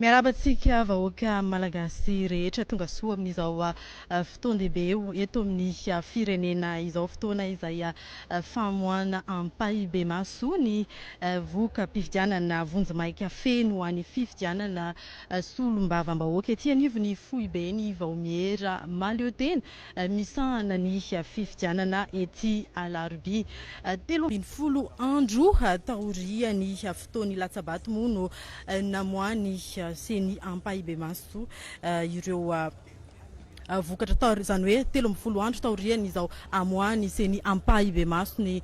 Miarabantsika vahoaka malagasy rehetra tonga soa amin'izao fotoan-dehibe eto amin'ny firenena izao fotoana izay famoahana ampahibe maso ny voka-pifidianana vonjimaika feno ho an'ny fifidianana solombavam-bahoaka ety anivon'ny Fohibeny Vahomiera Mahaleotena misahana ny fifidianana ety Alarobia 30 andro taorian'ny fotoan'ny latsabato moa no namoahany seny ampahibe maso ireo vokatra izany hoe 30 andro taoriany izao amoahany seny ampahibe maso ny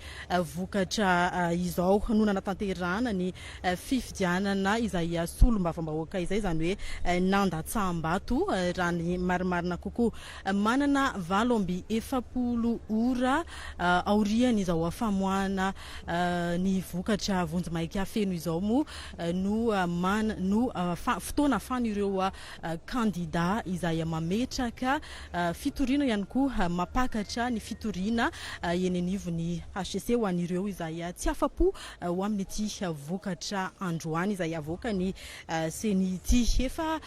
vokatra izao no nanatanterahana ny fifidianana izay solombavam-bahoaka izay izany hoe nandatsaham-bato raha ny marimarina kokoa manana 7 ora aoriany izao famoahana ny vokatra vonjimaika feno izao moa no fotoana afany ireo kandida izay mametraka fitoriana ihany koa mapakatra ny fitoriana eny anivon'ny HCC ho an'ireo izay tsy afapo ho amin'ity vokatra androany izay avoaka ny seny ity efa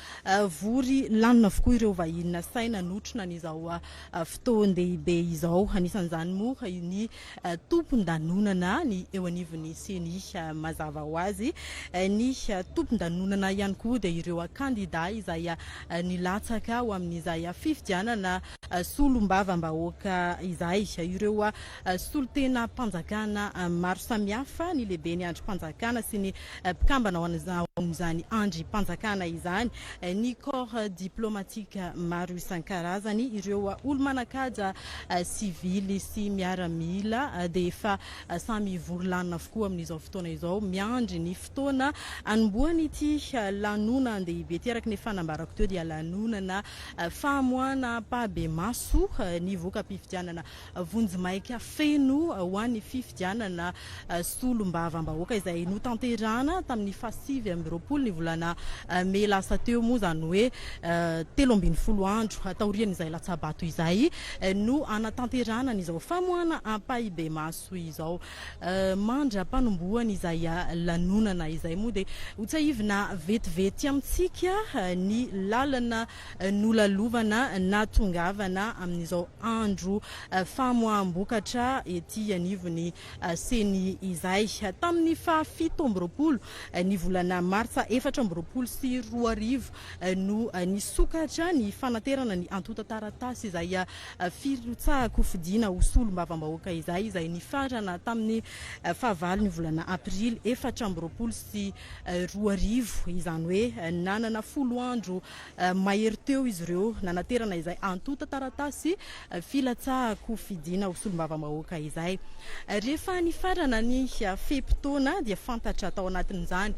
vory lanina avokoa ireo vahiny saina notrona n'izao fotoan-dehibe izao anisan'izany moa ny tompon-danonana ny eo anivon'ny seny mazava ho azy ny tompon-danonana ihany koa dia ireo kandida izay nilatsaka ho amin'izay fifidianana solombavam-bahoaka izay ireo solotena mpanjakana maro samihafa ny lehibe ny andrim-panjakana sy ny mpikambana ho amin'izany andrim-panjakana izany ny corps diplomatika maro isan-karazany ireo olo-manakaja sivily sy miaramila dia efa samy vory-lanina avokoa amin'izao fotoana izao miandry ny fotoana anomboany ity lanonana-ndehibe ty araky ny fanambarako teo dia lanonana famoahana ampahibe maso ny voka-pifidianana vonjimaika feno ho an'ny fifidianana solombavam-bahoaka izay notanterahana tamin'ny 7 ny volana May lasa teo moa izany hoe 30 andro taoriany izay latsabato izay no anatanterahana n'izao famoahana ampahibe maso izao mandra-panombohany izay lanonana izay moa dia hotsaivina vetivety amintsika ny lalana nolalovana natongavana amin'izao andro famoaham-bokatra ety anivon'ny seny izay tamin'ny 17 ny volana martsa 2024 no nisokatra ny fanaterana ny antota taratasy izay firotsahako fidiana ho solombavam-bahoaka izay nifarana tamin'ny 9 ny volana aprily 2024 izany hoe nanana 10 andro mahery teo izy ireo nanaterana izay antota taratasy filatsahako fidiana ho solombavam-bahoaka izay rehefa nifarana ny fepitaona dia fantatra tao anatin'izany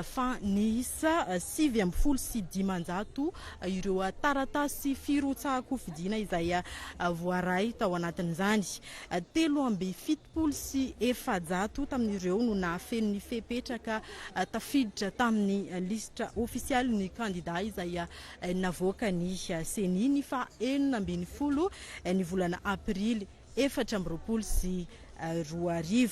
fa niisa 7 sy 10 ireo taratasy firotsahako fidiana izay voaray tao anatin'izany 7 sy 7 tamin'ireo no nahafeno ny fepetraka tafiditra tamin'ny listra ofisialy ny kandida izay navoaka ny seniny fa 40 ny volana aprily 2024 sy 2025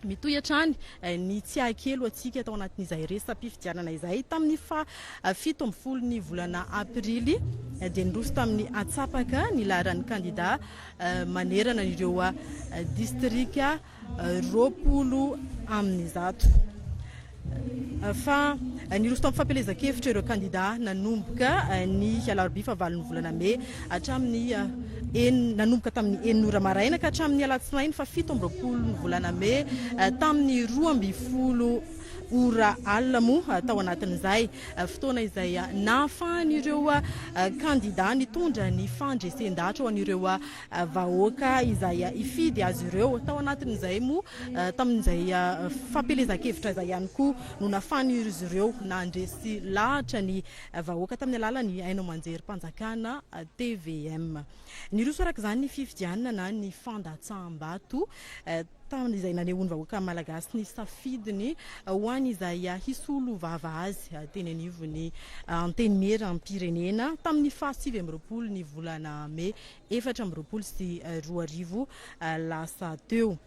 mitohatrany ny tsiakelo atsika tao anatin'izay resam-pifidianana izay tamin'ny 17 ny volana aprily dia niroso tamin'ny atsapaka ny laharan'ny kandida manerana ireo distrika 20 fa niroso tamin'ny fampelezan-kevitra ireo kandida nanomboka ny Alarobia fa 9 volana May hatramin'ny nanomboka tamin'ny 9 ora maraina ka hatramin'ny alatsinainy fa 17 volana May tamin'ny 12 ora alina moa tao anatin'izay fotoana izay nahafahan'ireo kandida nitondra ny fandresen-dahatra ho an'ireo vahoaka izay ifidy azy ireo tao anatin'izay moa tamin'izay fampelezan-kevitra izay ihany koa no nahafahan'izy ireo nandresy lahatra ny vahoaka tamin'ny alalan'ny Haino Manjery-Panjakana TVM niroso araka izany ny fifidianana na ny fandatsaham-bato tamin'izay nanehoany vahoaka malagasy ny safidiny ho an'izay hisolo vava azy teny anivon'ny anteniera am-pirenena tamin'ny 17 ny volana May 2024 sy 2025 lasa teo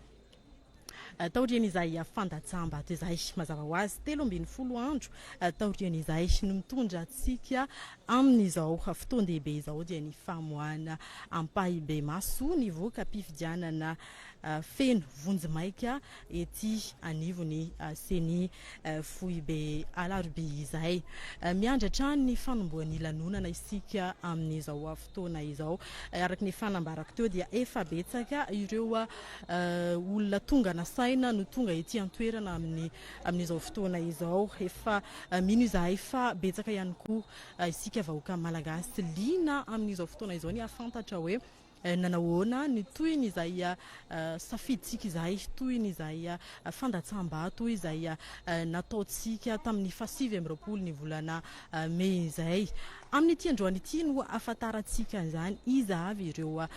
taorian'izay fandatsamba izay mazava ho azy 13 andro taorian'izay no mitondra antsika amin'izao fotoan-dehibe izao dia ny famoahana ampahibe maso ny voaka mpifidianana feno vonjimaika ety anivony seny foibe alarobe izay miandratra ny fanomboan'ny lanonana isika amin'izao fotoana izao araka ny fanambarako teo dia efa betsaka ireo olona tonga nasaina no tonga ety antoerana amin'izao fotoana izao efa mino izahay fa betsaka ihany koa isika vahoaka malagasy liana amin'izao fotoana izao ny afantatra hoe nanahoana ny toy ny izay safiditsika izay toy ny izay fandatsamba toy izay nataotsika tamin'ny 7 ny volana Mey izay amin'ny ity androany ity no afantaratsika izany iza avy ireo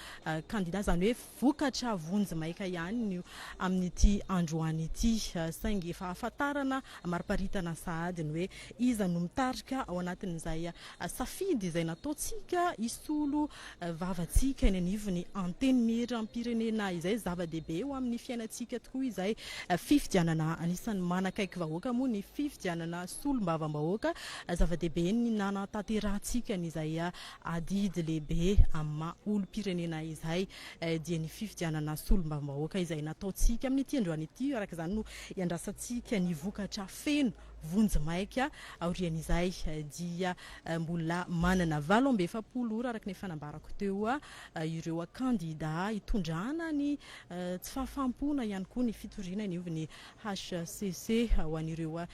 kandida zany hoe vokatra vonjimaika ihany no amin'ity androany ity saingy efa afantarana mariparitana sahadiny hoe iza no mitarika ao anatin'izay safidy izay nataotsika isolo vavatsika eny anivony anteny miram-pirenena izay zava-dehibe eo amin'ny fiainatsika tokoa izay fifidianana anisan'ny manakaiky vahoaka moa ny fifidianana solombavam-bahoaka zava-dehibe ny nanatanterantsika n'izay adidy lehibe amin'ny olo-pirenena izay dia ny fifidianana solombavam-bahoaka izay nataotsika amin'ny ity androany ity araka izany no iandrasantsika ny vokatra feno vonjimaika aorian'izay dia mbola manana 27 ora araka ny fanambarako teo ireo kandida hitondrana ny tsy fahafampona ihany koa ny fitoriana iniovy ny HCC ho an'ireo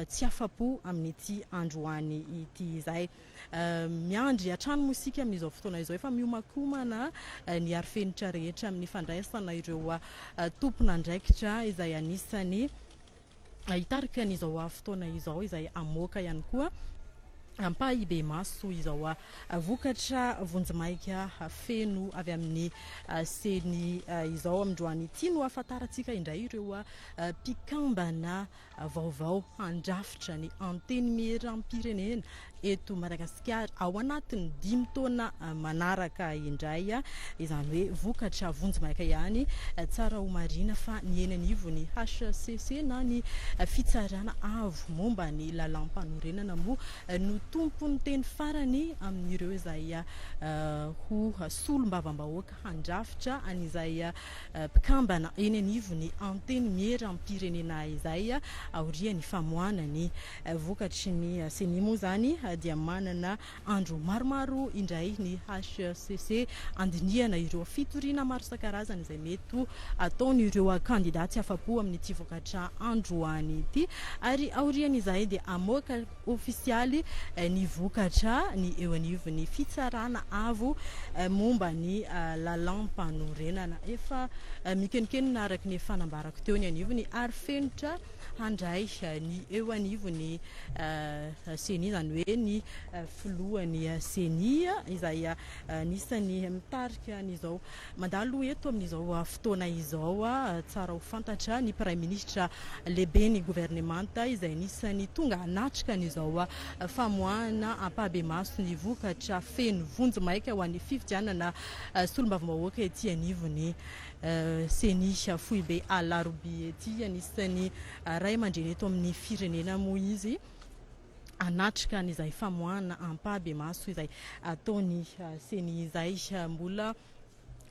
tsy afapo amin'ity androany ity izay miandry hatrano mosika amin'izao fotoana izao efa miomakomana ny arifenitra rehetra amin'ny fandraisana ireo tompona andraikitra izay anisany hitarika n'izao fotoana izao izay amoaka ihany koa ampahibe maso izao vokatra vonjimaika feno avy amin'ny seny izao amindroany ity no afantarantsika indray ireo mpikambana vaovao handrafitra ny anteny miram-pirenena eto Madagasikara ao anatin'ny 5 taona manaraka indray izany hoe vokatra vonjimaika ihany tsara ho marina fa ny eny anivony HCC na ny fitsarana avo momba ny lalam-panorenana moa no tompony teny farany amin'ireo izay ho solombavam-bahoaka handrafitra an'izay mpikambana eny anivony anteny miram-pirenena izay aorian'ny famoahana ny vokatry ny seny moa zany dia manana andro maromaro indray ny HCC andiniana ireo fitoriana maro isan-karazany izay mety ataon'ireo kandida tsy afapo amin'ity vokatra androany ity ary aorian'izay dia amoaka ofisialy ny vokatra ny eo anivony fitsarana avo momba ny lalam-panorenana efa mikenikeny araka ny fanambarako teo ny anivony ary fenitra handray ny eo anivony seny izany hoe ny filohan'ny seny izay nisany mitarika n'izao mandalo eto amin'izao fotoana izao tsara ho fantatra ny prime ministre lehibe ny gouvernemanta izay nisany tonga hanatrika n'izao famoahana ampahibe maso ny vokatra feno vonjimaika ho an'ny fifidianana solombavam-bahoaka ety anivony seny foibe alarobe ety anisany ray aman-dreny eto amin'ny firenena moa izy anatrika n'izay famoahana ampahibe maso izay ataony seny izay mbola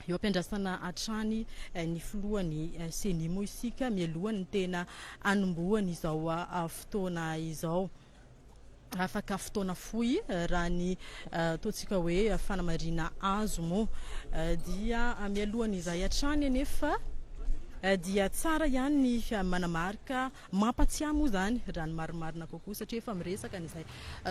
eo ampiandrasana hatrany ny filohany seny moa isika mialohany tena anombohany izao fotoana izao afaka fotoana fohy raha ny ataontsika hoe fanamarina azo moa dia mialohany izay hatrany anefa dia tsara ihany ny manamarika mampatsiahy moa zany raha ny marimarina kokoa satria efa miresaka n'izay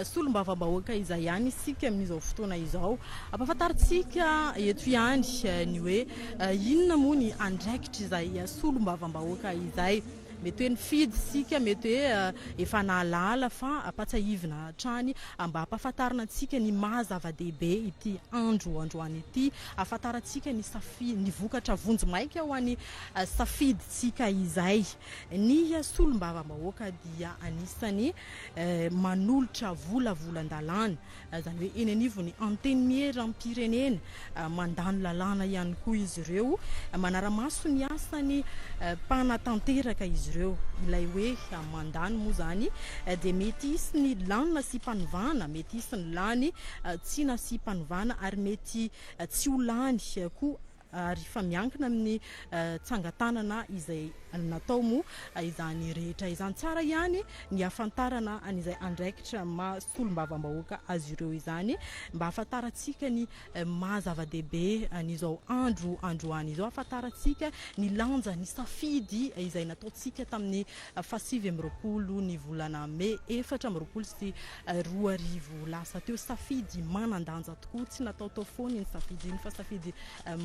solombavam-bahoaka izay ihany isika amin'izao fotoana izao ampahafantaritsika eto ihany ny hoe inona moa ny andraikitra izay solombavam-bahoaka izay mety hoe nifidy sika mety hoe efa nalala fa ampatsahivina trany mba hampafantarana antsika ny mahazava-dehibe ity androany ity, ahafantarantsika ny ny vokatra vonjy maika ho an'ny safiditsika izay. Ny solombavam-bahoaka dia anisany manolotra volavolan-dalàna, zany hoe eny anivony anteny miera amin'ny pirenena, mandano lalàna ihany koa izy ireo, manaramaso ny asany mpanatanteraka izy ireo. Ilay hoe mandano moa zany dia mety hisy ny lanina sy mpanovana, mety hisy ny lany tsina sy mpanovana, ary mety tsy ho lany koa ary fa miankina amin'ny tsangatanana izay natao moa izany rehetra izany. Tsara ihany ny ahafantarana an'izay andraikitra solombavam-bahoaka azy ireo izany, mba ahafantarantsika ny mahazava-dehibe an'izao androany izao, ahafantarantsika ny lanja ny safidy izay nataontsika tamin'ny 27 ny volana May 2024 lasa teo. Safidy manan-danja tokoa, tsy natao tao foana ny safidy iny fa safidy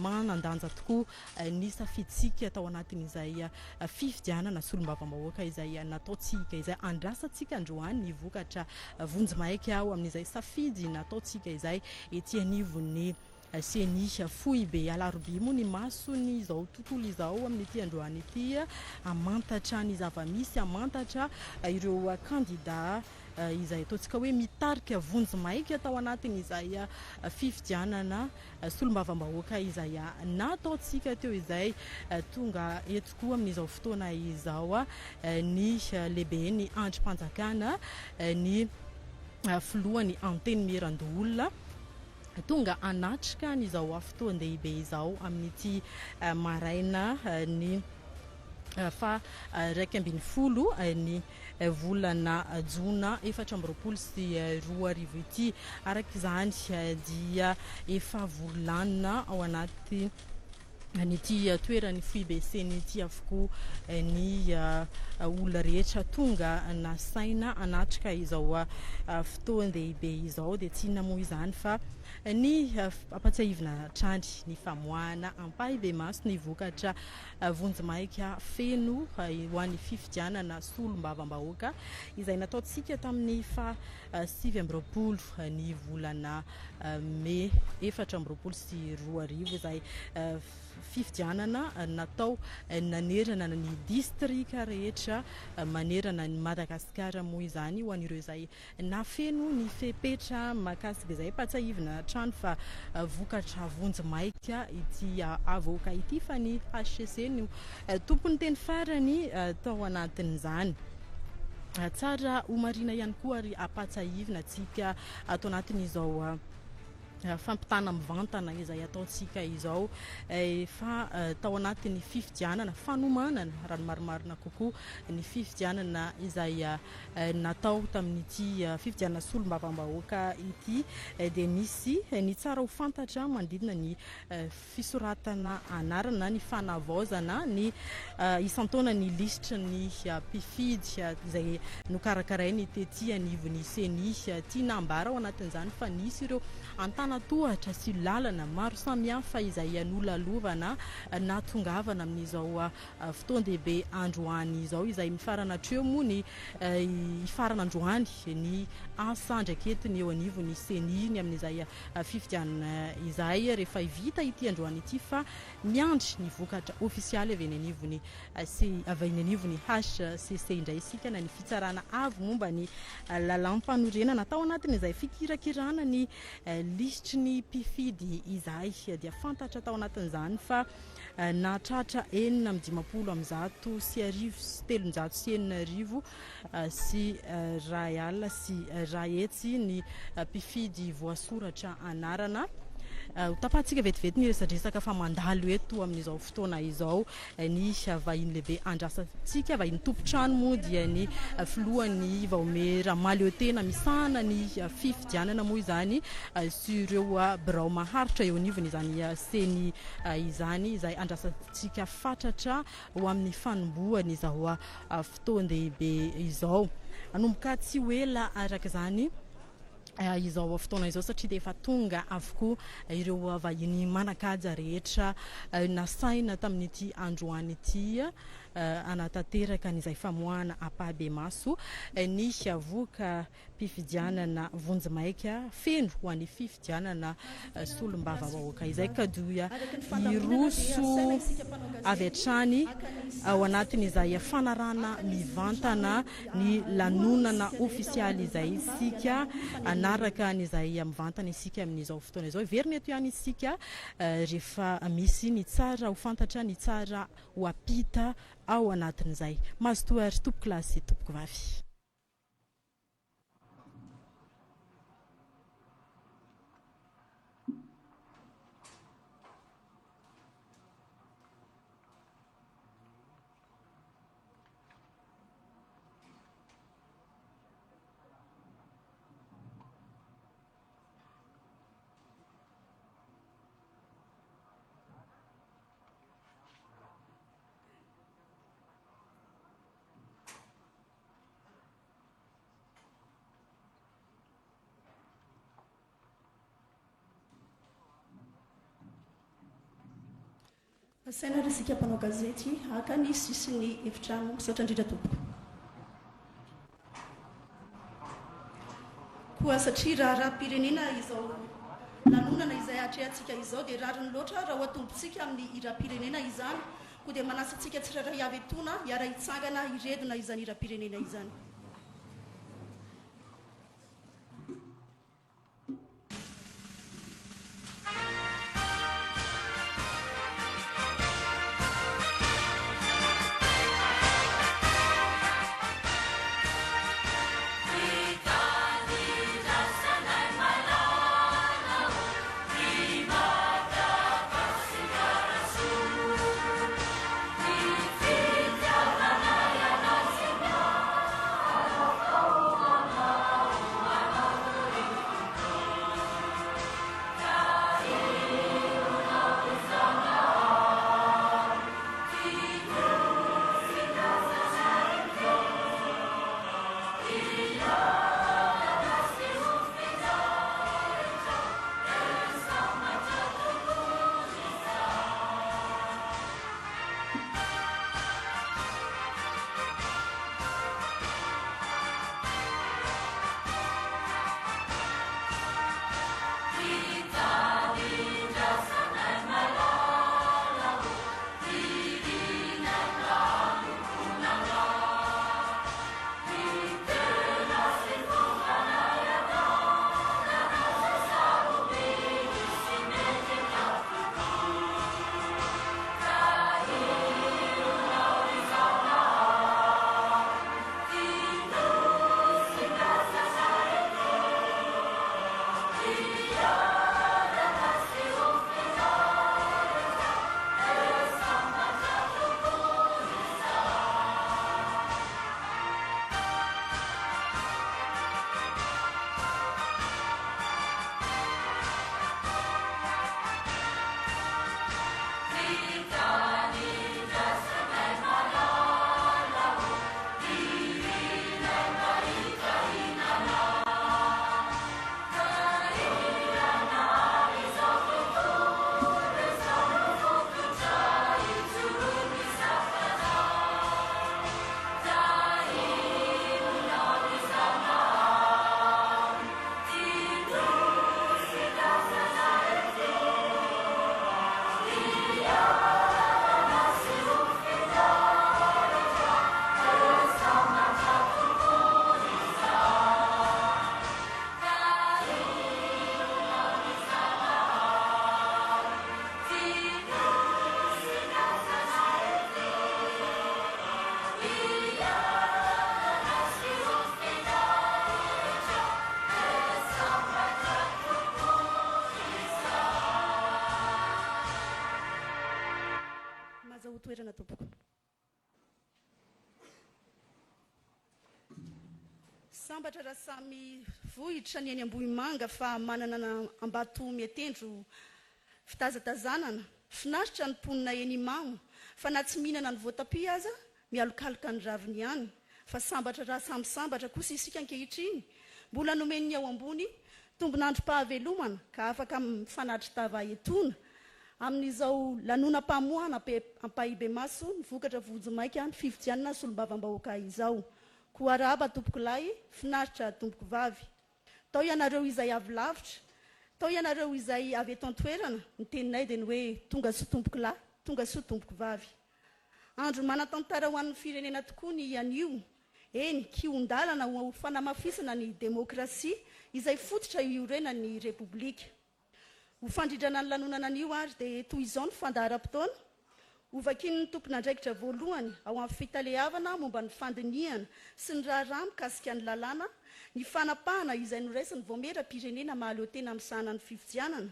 manan-danja tokoa ny safiditsika tao anatin'izay fifidianana solombavam-bahoaka izay nataontsika, izay andrasantsika androany ny vokatra vonjy maika ao amin'izay safidy nataontsika izay ety anivon'ny seny Foibe. Alarobia moa ny masony izao tontolo izao amin'ity androany ity, amantatra ny zava-misy, amantatra ireo kandida izay ataontsika hoe mitarika vonjy maika tao anatin'izay fifidianana solombavam-bahoaka izay nataontsika teo izay. Tonga eto koa amin'izao fotoana izao ny lehibe ny andrim-panjakana, ny filohan'ny anteny Mirandoholona tonga anatrika n'izao fotoan-dehibe izao amin'ity maraina ny fa 12 ny volana Jona 2024 ity. Arak'izany dia efa volanina ao anaty nyty toerany Foibe ity avokoa ny olona rehetra tonga nasaina anatrika izao fotoan-dehibe izao, dia tiana moa izany fa ny ampatsahivina trany ny famoahana ampahibe-maso ny vokatra vonjy maika feno ho an'ny fifidianana solombavam-bahoaka izay nataontsika tamin'ny 27 ny volana May 2024 izay fifidianana natao nanerana ny distrika rehetra manerana ny Madagasikara moa izany, ho an'ireo izay nafeno ny fepetra makasika izay ampatsahivina trano fa vokatra vonjy maika ity avoaka ity, fa ny HCC no tompony teny farany tao anatin'izany. Tsara ho marina ihany koa ary ampatsahivina tsika atao anatin'izao fampitana mivantana izay ataontsika izao, fa tao anatin'ny fifidianana fanomanana raha marimarina kokoa ny fifidianana izay natao tamin'ity fifidianana solombavam-bahoaka ity, dia misy ny tsara ho fantatra manodidina ny fisoratana anarana, ny fanavaozana, ny isan-taona ny lisitra ny mpifidy izay nokarakarainy tety anivon'ny seny tiana ambara ao anatin'izany fa nisy ireo antanatohatra sy lalana maro samihafa izay nolalovana natongavana amin'izao fotoan-dehibe androany izao, izay mifarana hatreo moa ny ifarana androany ny asa ndraiky etiny eo anivon'ny seniny amin'izay fifidianana izay rehefa vita ity androany ity, fa miandry ny vokatra ofisialy avy eny anivon'ny HCC indray isika na ny fitsarana avy momba ny lalam-panorenana tao anatin'izay fikirakirana ny lisitry ny mpifidy izay, dia fantatra tao anatin'izany fa nahatratra 950 sy 309 sy ray alina sy ray hetsy ny mpifidy voasoratra anarana. Tapatsika vetivety ny resadresaka fa mandalo eto amin'izao fotoana izao ny vahiny lehibe andrasantsika, vahiny tompontrano moa dia ny filohan'ny Vaome Ramalotena misana ny fifidianana moa izany sy ireo birao maharitra eo anivony izany seny izany, izay andrasantsika fatratra ho amin'ny fanombohany izao fotoan-dehibe izao. Anomboka tsy ho ela arak'izany izao fotoana izao satria dia efa tonga avokoa ireo vahiny manakaja rehetra nasaina tamin'ity androany ity anatanteraka n'izay famoahana ampahabemaso ny avoaka mpifidianana vonjimaika feno ho an'ny fifidianana solombavavahoaka izay kadoia iroso avy hatrany ao anatin'izay fanarana mivantana ny lanonana ofisialy izay isika anaraka n'izay mivantana isika amin'izao fotoana izao verina eto ihany isika rehefa misy ny tsara ho fantatra ny tsara ho apita ao anatin'izay mazotoa ary tompoko lasy tompoko vavy. Asaina ry isika mpanao gazety haka ny sisiny efitrano misaotra indrindra tompoko. Koa satria raharam-pirenena izao lanonana izay atrehantsika izao dia rariny loatra raha hoatombontsika amin'ny hiram-pirenena izany koa dia manasantsika tsirairay avy etona hiara hitsangana hiredona izany hiram-pirenena izany. Toerana tompoko. Sambatra raha samy vohitra ny eny Ambohimanga fa manana ambato miatendro fitazatazanana finaritra ny mponina eny Imamo fa na tsy mihinana ny voatabia aza mialokaloka ny raviny ihany fa sambatra raha samy sambatra kosa isika ankehitriny mbola nomeny ao ambony tombonandro-pahavelomana ka afaka mifanatitra tava etona amin'izao lanonam-pamoana ampahibe maso nivokatra vojomaika ny fividianana solombavam-bahoaka izao. Koaraba tompoko lahy, finaritra tompoko vavy. Tao ianareo izay avy lavitra, tao ianareo izay avy eto an-toerana, ny teninay dia ny hoe tonga soa tompoko lahy, tonga soa tompoko vavy. Andro manan-tantara ho an'ny firenena tokoa ny anio. Eny, kion-dalana ho fanamafisana ny demokrasia izay fototra iorenana ny repoblika. Ho fandridrana ny lanonana anio ary dia toy izao ny fandaharam-potoana. Ovakiny ny tompon'andraikitra voalohany ao amin'ny fitalehavana momba ny fandiniana sy ny raharaha mikasika ny lalàna, ny fanapahana izay noraisiny voamera-pirenena mahaleo tena misahana ny fifidianana.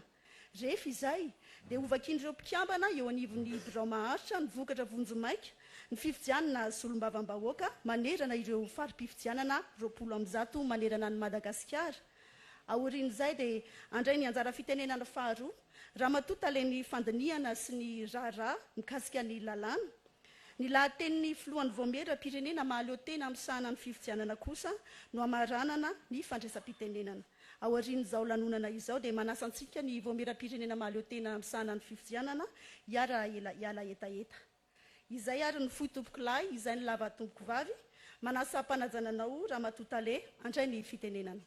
Rehefa izay, dia ovakin'ireo mpikambana eo anivon'ny birao maharitra ny vokatra vonjomaika ny fifidianana solombavam-bahoaka manerana ireo farim-pifidianana 20 manerana ny Madagasikara. Aorian'izay dia andray ny anjara fitenenana faharoa raha matoa alain'ny fandiniana sy ny raharaha mikasika ny lalàna. Ny lahatenin'ny filohan'ny voamera-pirenena mahaleo tena misahana ny fifidianana kosa no amaranana ny fandraisam-pitenenana. Aorian'izao lanonana izao dia manasa antsika ny voamera-pirenena mahaleo tena misahana ny fifidianana hiala etaeta. Izay ary ny fohy tompoko lahy, izay ny lava tompoko vavy, manasa mpanajana-nao raha matoa le andray ny fitenenana.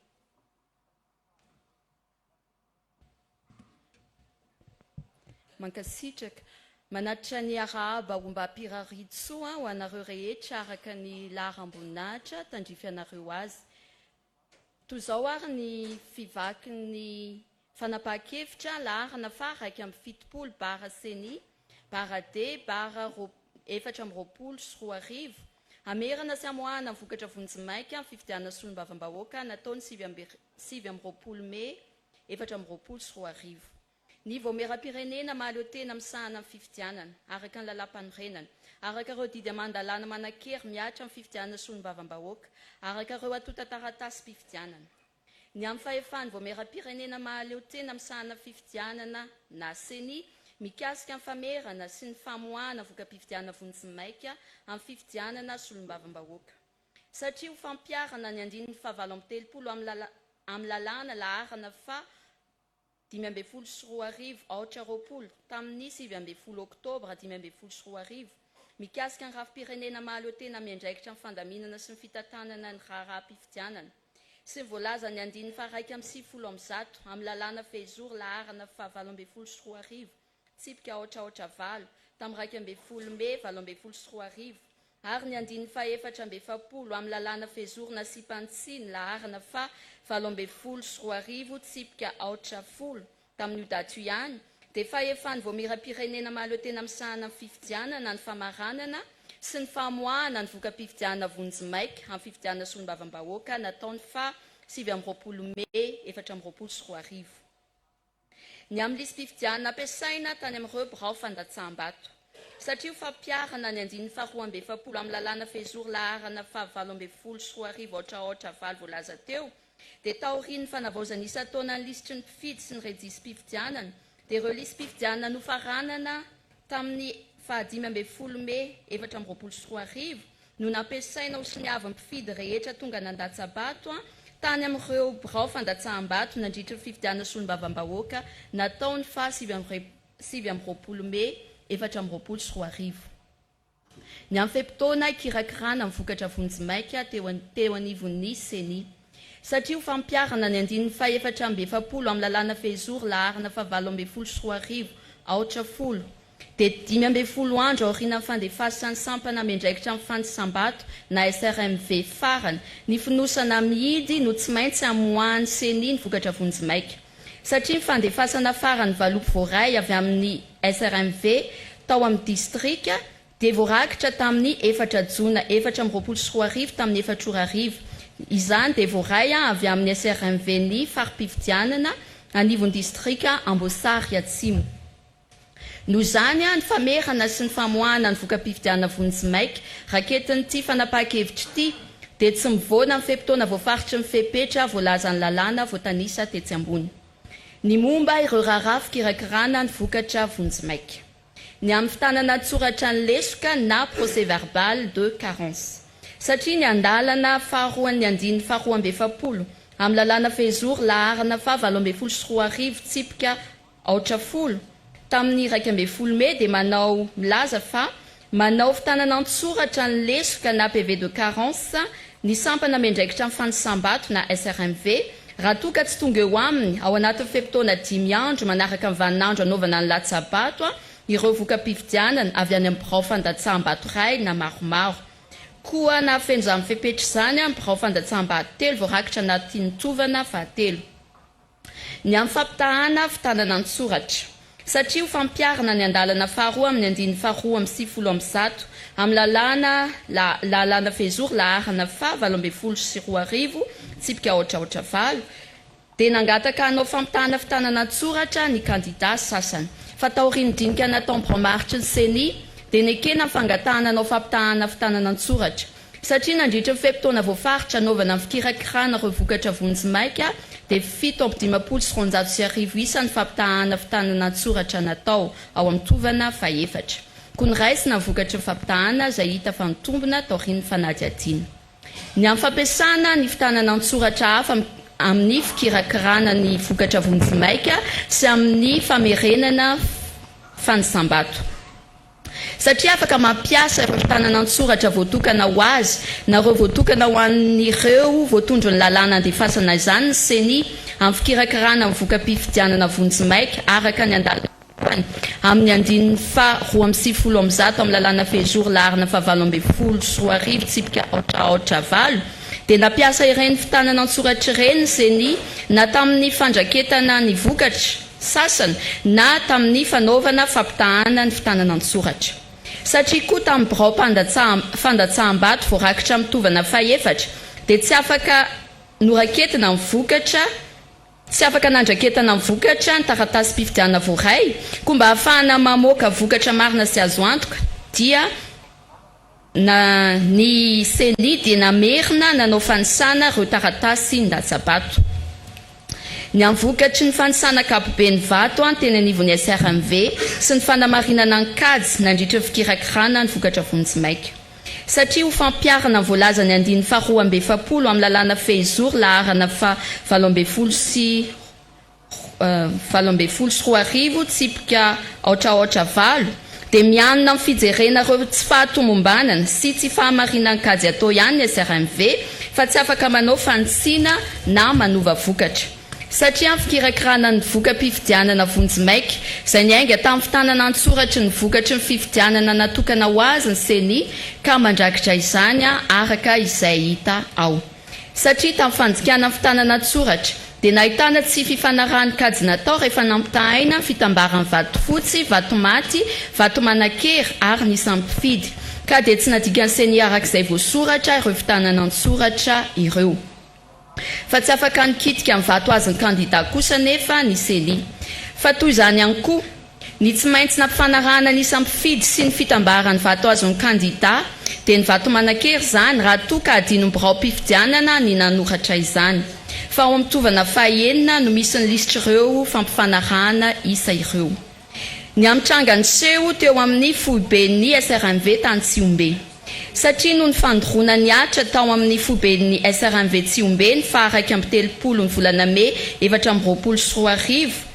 Mankasitraka manatitra ny arahaba ho mba hampiraritsoa ho anareo rehetra araka ny laharam-boninahitra tandrify anareo azy. Toy izao ary ny fivaky ny fanapahan-kevitra laharana faraka amin'ny 70 bara seni bara D bara 420 amerana sy amoahana vokatra vonjomaika amin'ny fifidianana solombavam-bahoaka nataony 7 Mei 420. Ny voamera-pirenena mahaleo tena misahana amin'ny fifidianana araka ny lalam-panorenana, araka ireo didy amandalana manan-kery miatra amin'ny fifidianana solombavam-bahoaka, araka ireo atota taratasy fifidianana. Ny amin'ny fahefan'ny voamera-pirenena mahaleo tena misahana amin'ny fifidianana na seni mikasika amin'ny famerana sy ny famoahana voka-pifidianana vonjomaika amin'ny fifidianana solombavam-bahoaka. Satria ho fampiarana ny andininy faha-valom-telopolo amin'ny lalàna laharana fa 520 tamin'ny 7 Oktobra 520 mikasika ny rafi-pirenena mahaleo tena miandraikitra amin'ny fandaminana sy ny fitantanana ny raharaha-pifidianana sy voalaza ny andininy faraiky amin'ny 10 amin'ny lalàna Fezor laharana fa 7 tsipika 8 tamin'ny 12 Mei 7 ary ny andininy fa 4 amin'ny lalàna Fezor na Sipantsiny laharana fa 7 tsipika 8 tamin'ny Dato ihany, dia fahefan'ny voamera-pirenena mahaleo tena misahana amin'ny fifidianana ny famaranana sy ny famoahana ny voka-pifidianana vonjomaika amin'ny fifidianana solombavam-bahoaka nataony fa 7 Mei 420. Ny amin'ny lisy fifidianana ampiasaina tany amin'ireo birao fandatsaham-bato. Satria ho fampiarana ny andininy fa 20 amin'ny lalàna Fezor laharana fa 7 voalaza teo, dia taorian'ny fanavaozana isa-taona ny lisitry ny mpifidy sy ny rejisy mpifidianana, dia ireo lisy mpifidianana nofaranana tamin'ny fa 15 Mei 420 no nampiasaina ho siniavy mpifidy rehetra tonga nandatsabato tany amin'ireo birao fandatsaham-bato nandritra ny fifidianana solombavam-bahoaka nataony fa 7 Mei 420. Ny amin'ny fepitaona kirakirana amin'ny vokatra vonjomaika teo anivon'ny seni. Satria ho fampiarana ny andininy fa 4 amin'ny lalàna Fezor laharana fa 7 dia 15 andro aorian'ny fandefasana sampana miandraikitra amin'ny fandisam-bato na SRMV farany ny finosana mihidy no tsy maintsy amoahany seni ny vokatra vonjomaika. Satria ny fandefasana farany Valopy Voaray avy amin'ny SRMV tao amin'ny distrika dia voarakitra tamin'ny 4 Jona 420 tamin'ny 4 izany dia voaray avy amin'ny SRMV ny farim-pifidianana anivon'ny distrika Amboasary Atsimo. Noho izany ny famerana sy ny famoahana ny voka-pifidianana vonjomaika raketin'ity fanapahan-kevitra ity dia tsy mivoana amin'ny fepitaona voafaritry ny fepetra voalaza ny lalàna voatanisa tetsy ambony. Ny momba ireo raharaha fikirakirana ny vokatra vonjomaika. Ny amin'ny fitanana tsoratra ny lesoka na procès verbal de carence. Satria ny andalana faharoan'ny andininy fa 20 amin'ny lalàna Fezor laharana fa 7 tsipika 8 tamin'ny 12 Mai dia manao milaza fa manao fitanana an-tsoratra ny lesoka na PV de carence ny sampana mendraikitra amin'ny fanisambato na SRMV raha toa ka tsy tonga eo aminy ao anatin'ny fe-potoana 5 andro manaraka ny vaninandro anaovana ny latsabato ireo voka-pifidianana avy any amin'ny birao fandatsaham-bato ray na maromaro koa na fenjamy fepetra izany amin'ny birao fandatsaham-bato 3 voarakitra anatin'ny tovana fahatelo ny amin'ny fampitahana fitanana an-tsoratra satria ho fampiarana ny andalana faharoa amin'ny andiny faharoa amin'ny 70 amin'ny lalàna fezoro laharana fa 740 tsipika ohatraohatra valo dia nangataka hanao fampitahana fitanana an-tsoratra ny kandida sasany fa taoriany dinika natao mibromaritry ny seni dia nekena fangatahana anao fampitahana fitanana an-tsoratra satria nandritra ny fe-potoana voafaritra anaovana amin'ny fikirakirana ireo vokatra vonjimaika dia 7 isan'ny fampitahana fitanana an-tsoratra natao ao amin'ny tovana faefatra koa ny raisina ny vokatra ny fampitahana izay hita fa mitombona taorian'ny fanady adiana ny amin'ny fampiasana ny fitanana an-tsoratra hafa amin'ny fikirakirana ny vokatra vonjimaika sy amin'ny famerenana fanisambato satria afaka mampiasa ireo fitanana an-tsoratra voatokana ho azy na ireo voatokana ho an'ireo voatondro ny lalàna andefasana izany ny seni amin'ny fikirakirana amin'ny voka-pifidianana vonjimaika araka ny andalana amin'ny andininy fa 270 amin'ny lalàna fezoro laharana fa 740 tsipika ohatraohatra valo dia nampiasa ireny fitanana an-tsoratra ireny seni na tamin'ny fandraketana ny vokatra sasany na tamin'ny fanaovana fampitahana ny fitanana an-tsoratra satria koa tamin'ny birao fandatsaham-bato voarakitra mitovana faefatra dia tsy afaka noraketina ny vokatra tsy afaka nandraketana ny vokatra ny taratasy mpifidianana voaray koa mba ahafahana mamoaka vokatra marina sy azo antoka dia ny seni dia namerina nanao fanisana ireo taratasy ndatsabato ny amin'ny vokatry ny fanisana kapobe ny vato teny anivon'ny SRMV sy ny fanamarinana ny kajy nandritra fikirakirana ny vokatra vonjimaika satria ho fampiarana ny voalaza ny andiny fa 270 amin'ny lalàna fezoro laharana fa 740 sy 740 tsipika ohatraohatra valo dia mianona amin'ny fijerena ireo tsy fahatomombanana sy tsy fahamarinana kajy atao ihany ny SRMV fa tsy afaka manao fanitsina na manova vokatra satria amin'ny fikirakirana ny voka-pifidianana vonjimaika izay niainga tamin'ny fitanana an-tsoratra ny vokatry ny fifidianana natokana ho azy ny seni ka mandrakitra izany araka izay hita ao satria tamin'ny fandikana ny fitanana an-tsoratra dia nahitana tsy fifanarahany kajy natao rehefa nampitahaina ny fitambarany vato fotsy vato maty vato manakery ary nisan'ny mpifidy ka dia tsy nadikany seni arak'izay voasoratra ireo fitanana an-tsoratra ireo fa tsy afaka nikitika amin'ny vato azy ny kandida kosa nefa ny seni fa toy izany ihany koa ny tsy maintsy nampifanarahana nisan'ny mpifidy sy ny fitambarany vato azy ny kandida dia ny vato manakery izany raha toa ka adino ny birao mpifidianana ny nanoratra izany fa ao amin'ny fahaenina no misy ny lisitra ireo fampifanarahana isa ireo ny amin'ny trangany seho teo amin'ny foiben'ny SRMV tany Tsiombe satria no ny fandoroana ny atra tao amin'ny foiben'ny SRMV Tsiombe fa 2 ny volana May 2024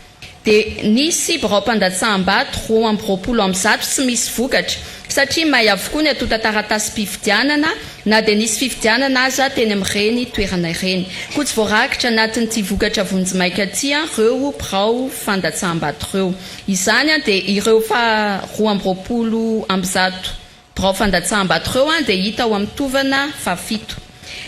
dia nisy birao mpandatsaham-bato 20 tsy misy vokatra satria mahay avokoa ny atota taratasy mpifidianana na dia nisy fifidianana aza teny amin'ireny toerana ireny koa tsy voarakitra anatin'ity vokatra vonjimaika ty ireo birao fandatsaham-bato ireo izany dia ireo fa 20 birao fandatsaham-bato ireo dia hita ao amin'ny tovana fafito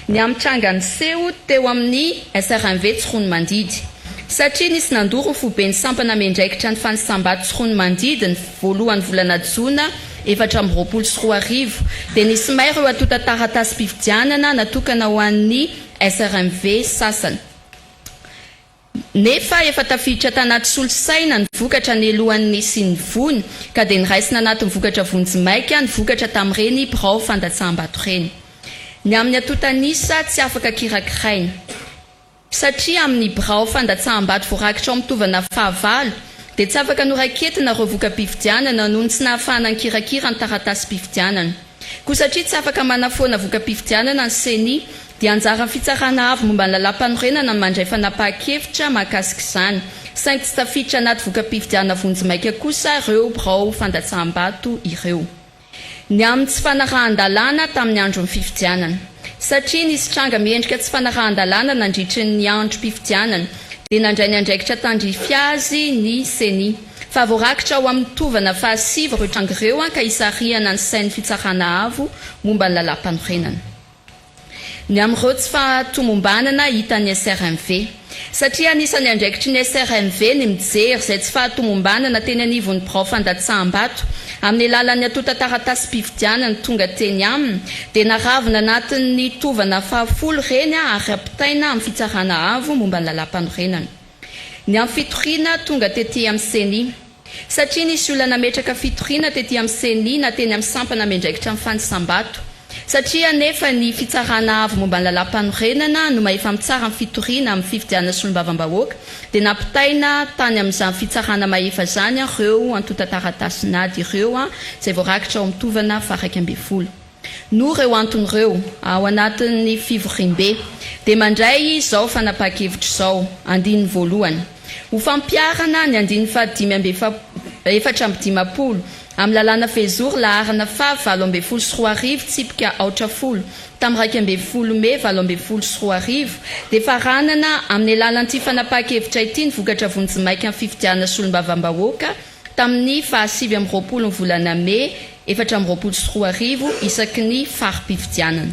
ny amin'ny trangany seho teo amin'ny SRMV Tsirony Mandidy satria nisy nandoro ny foiben'ny sampana mendraikitra ny fanisam-bato Tsirony Mandidy ny voalohany volana Jona 2024 dia nisy may ireo atota taratasy mpifidianana natokana ho an'ny SRMV sasany nefa efa tafiditra tanaty solosaina ny vokatra ny alohan'ny sy ny vony ka dia niraisina anatin'ny vokatra vonjimaika ny vokatra tamin'ireny birao fandatsaham-bato ireny ny amin'ny atotanisa tsy afaka kirakiraina satria amin'ny birao fandatsaham-bato voarakitra ao mitovana fahavalo dia tsy afaka noraketina ireo voka-pifidianana noho ny tsy nahafahana ny kirakira ny taratasy mpifidianana koa satria tsy afaka manafoana voka-pifidianana ny seni dia anjara fitsarana avy momba ny lalam-panorenana mandray fanapahan-kevitra mahakasika izany saingy tsy tafiditra anaty voka-pifidianana vonjimaika kosa ireo birao fandatsaham-bato ireo. Ny amin'ny tsy fanarahan-dalàna tamin'ny andron'ny fifidianana, satria nisy tranga miendrika tsy fanarahan-dalàna nandritry ny androm-pifidianana dia nandray ny andraikitra tandrify azy ny seni. Fa voarakitra ao amin'ny tovana fahasivy ireo tranga ireo ka hisarihana ny sain'ny fitsarana avo momba ny lalam-panorenana. Ny amin'ireo tsy fahatomombanana hitan'ny SRMV, satria anisan'ny andraikitry ny SRMV ny mijery izay tsy fahatomombanana teny anivon'ny birao fandatsaham-bato amin'ny alalan'ny atota taratasy mpifidianana tonga teny aminy dia naravina anatin'ny tovana fahafolo reny ary ampitaina amin'ny fitsarana avo momba ny lalam-panorenana. Ny amin'ny fitoriana tonga tetỳ amin'ny seni, satria nisy olona nametraka fitoriana tetỳ amin'ny seni na teny amin'ny sampana miandraikitra amin'ny fandisam-bato, satria nefa ny fitsarana avo momba ny lalam-panorenana no maefa mitsara amin'ny fitoriana amin'ny fifidianana solombavam-bahoaka dia nampitaina tany amin'izany fitsarana maefa zany ireo antota taratasinady ireo izay voarakitra ao amin'ny tovana faha 1/20. No ireo anton'ireo ao anatin'ny fivorim-be dia mandray izao fanapahan-kevitra izao andininy voalohany. Ho fampiarana ny andininy faha 4/20 amin'ny lalàna fezory laharana fa 7/10 tsipika 8 tamin'ny 2/20 Mey 7/10 dia faranana amin'ny alalan'ity fanapahan-kevitra ity ny vokatra vonjimaika amin'ny fifidianana solombavam-bahoaka tamin'ny faha 7/20 ny volana Mey 4/20 isaky ny farim-pifidianana.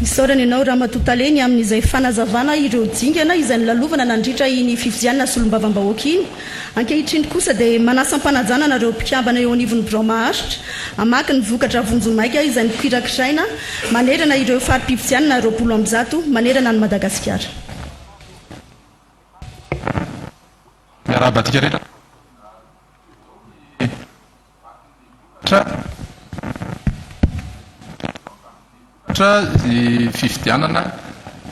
Isaorana ianao raha matotaleny amin'izay fanazavana ireo dingana izay nilalovana nandritra iny fifidianana solombavam-bahoaka iny. Ankehitriny kosa dia manasam-panajanana ireo mpikambana eo anivon'ny birao maharitra hamaky ny vokatra vonjimaika izay nipirakiraina manerana ireo farim-pifidianana 20 manerana ny Madagasikara. Miarabatika rehetra. Fifidianana